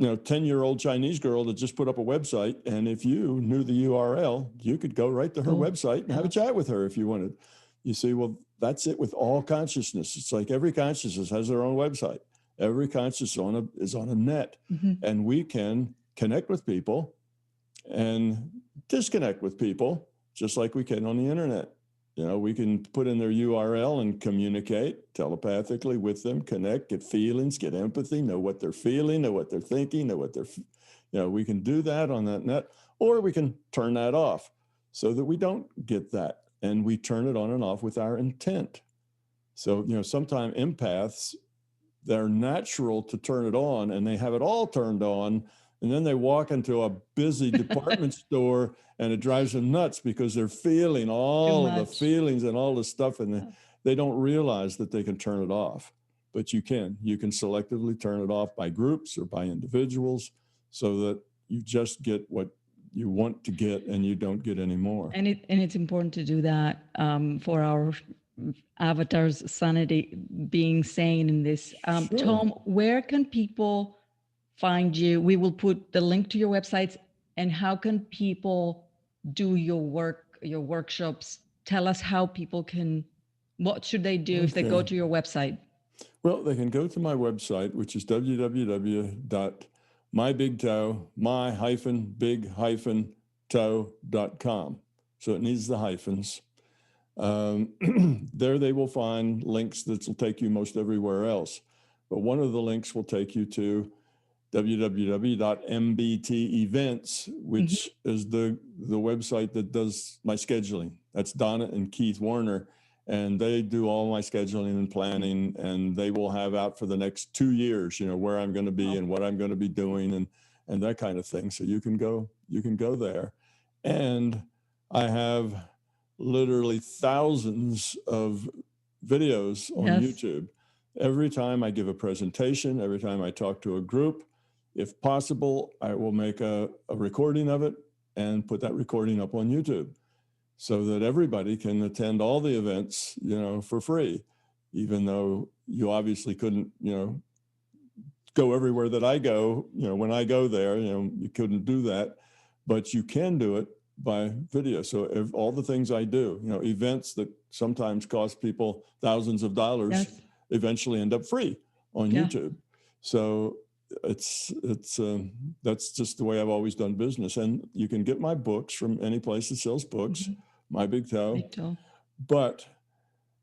10-year-old Chinese girl that just put up a website, and if you knew the URL, you could go right to her website and have a chat with her if you wanted. You see, well, that's it with all consciousness. It's like every consciousness has their own website. Every consciousness is on a net, and we can connect with people and disconnect with people just like we can on the internet. You know, we can put in their URL and communicate telepathically with them, connect, get feelings, get empathy, know what they're feeling, know what they're thinking, know what they're, we can do that on that net, or we can turn that off so that we don't get that. And we turn it on and off with our intent. So, sometimes empaths, they're natural to turn it on, and they have it all turned on. And then they walk into a busy department store, and it drives them nuts because they're feeling all of the feelings and all the stuff, and they don't realize that they can turn it off. But you can selectively turn it off by groups or by individuals so that you just get what you want to get and you don't get any more. And it's important to do that for our avatar's sanity, being sane in this. Sure. Tom, where can people find you? We will put the link to your websites. And how can people do your work, your workshops? Tell us how people can, what should they do if they go to your website? Well, they can go to my website, which is www.my-big-toe.com. So it needs the hyphens. There they will find links that will take you most everywhere else. But one of the links will take you to www.mbt-events, which is the website that does my scheduling. That's Donna and Keith Warner, and they do all my scheduling and planning, and they will have out for the next 2 years, where I'm going to be and what I'm going to be doing and that kind of thing. So you can go there. And I have literally thousands of videos on YouTube. Every time I give a presentation, every time I talk to a group, if possible, I will make a recording of it and put that recording up on YouTube so that everybody can attend all the events, for free, even though you obviously couldn't, go everywhere that I go. When I go there, you couldn't do that, but you can do it by video. So if all the things I do, events that sometimes cost people thousands of dollars eventually end up free on YouTube. So it's that's just the way I've always done business. And you can get my books from any place that sells books, My Big Toe. But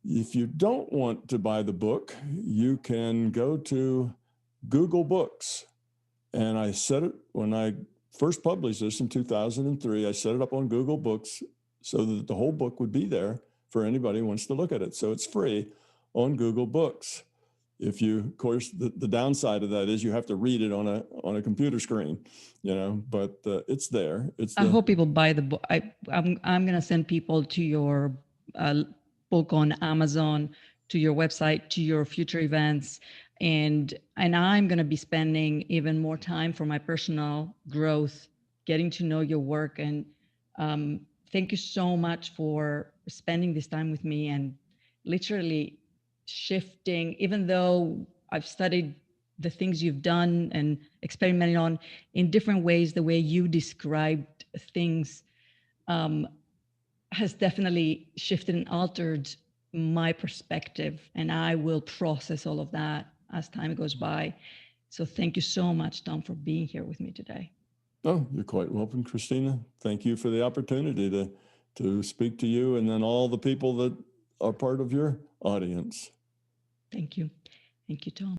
if you don't want to buy the book, you can go to Google Books. And I set it, when I first published this in 2003, I set it up on Google Books so that the whole book would be there for anybody who wants to look at it. So it's free on Google Books. If you, of course, the downside of that is you have to read it on a computer screen, but it's there. I hope people buy the book. I'm going to send people to your book on Amazon, to your website, to your future events. And I'm going to be spending even more time for my personal growth, getting to know your work. And thank you so much for spending this time with me and literally shifting, even though I've studied the things you've done and experimented on in different ways, the way you described things has definitely shifted and altered my perspective. And I will process all of that as time goes by. So thank you so much, Tom, for being here with me today. Oh, you're quite welcome, Christina. Thank you for the opportunity to speak to you and then all the people that are part of your audience. Thank you. Thank you, Tom.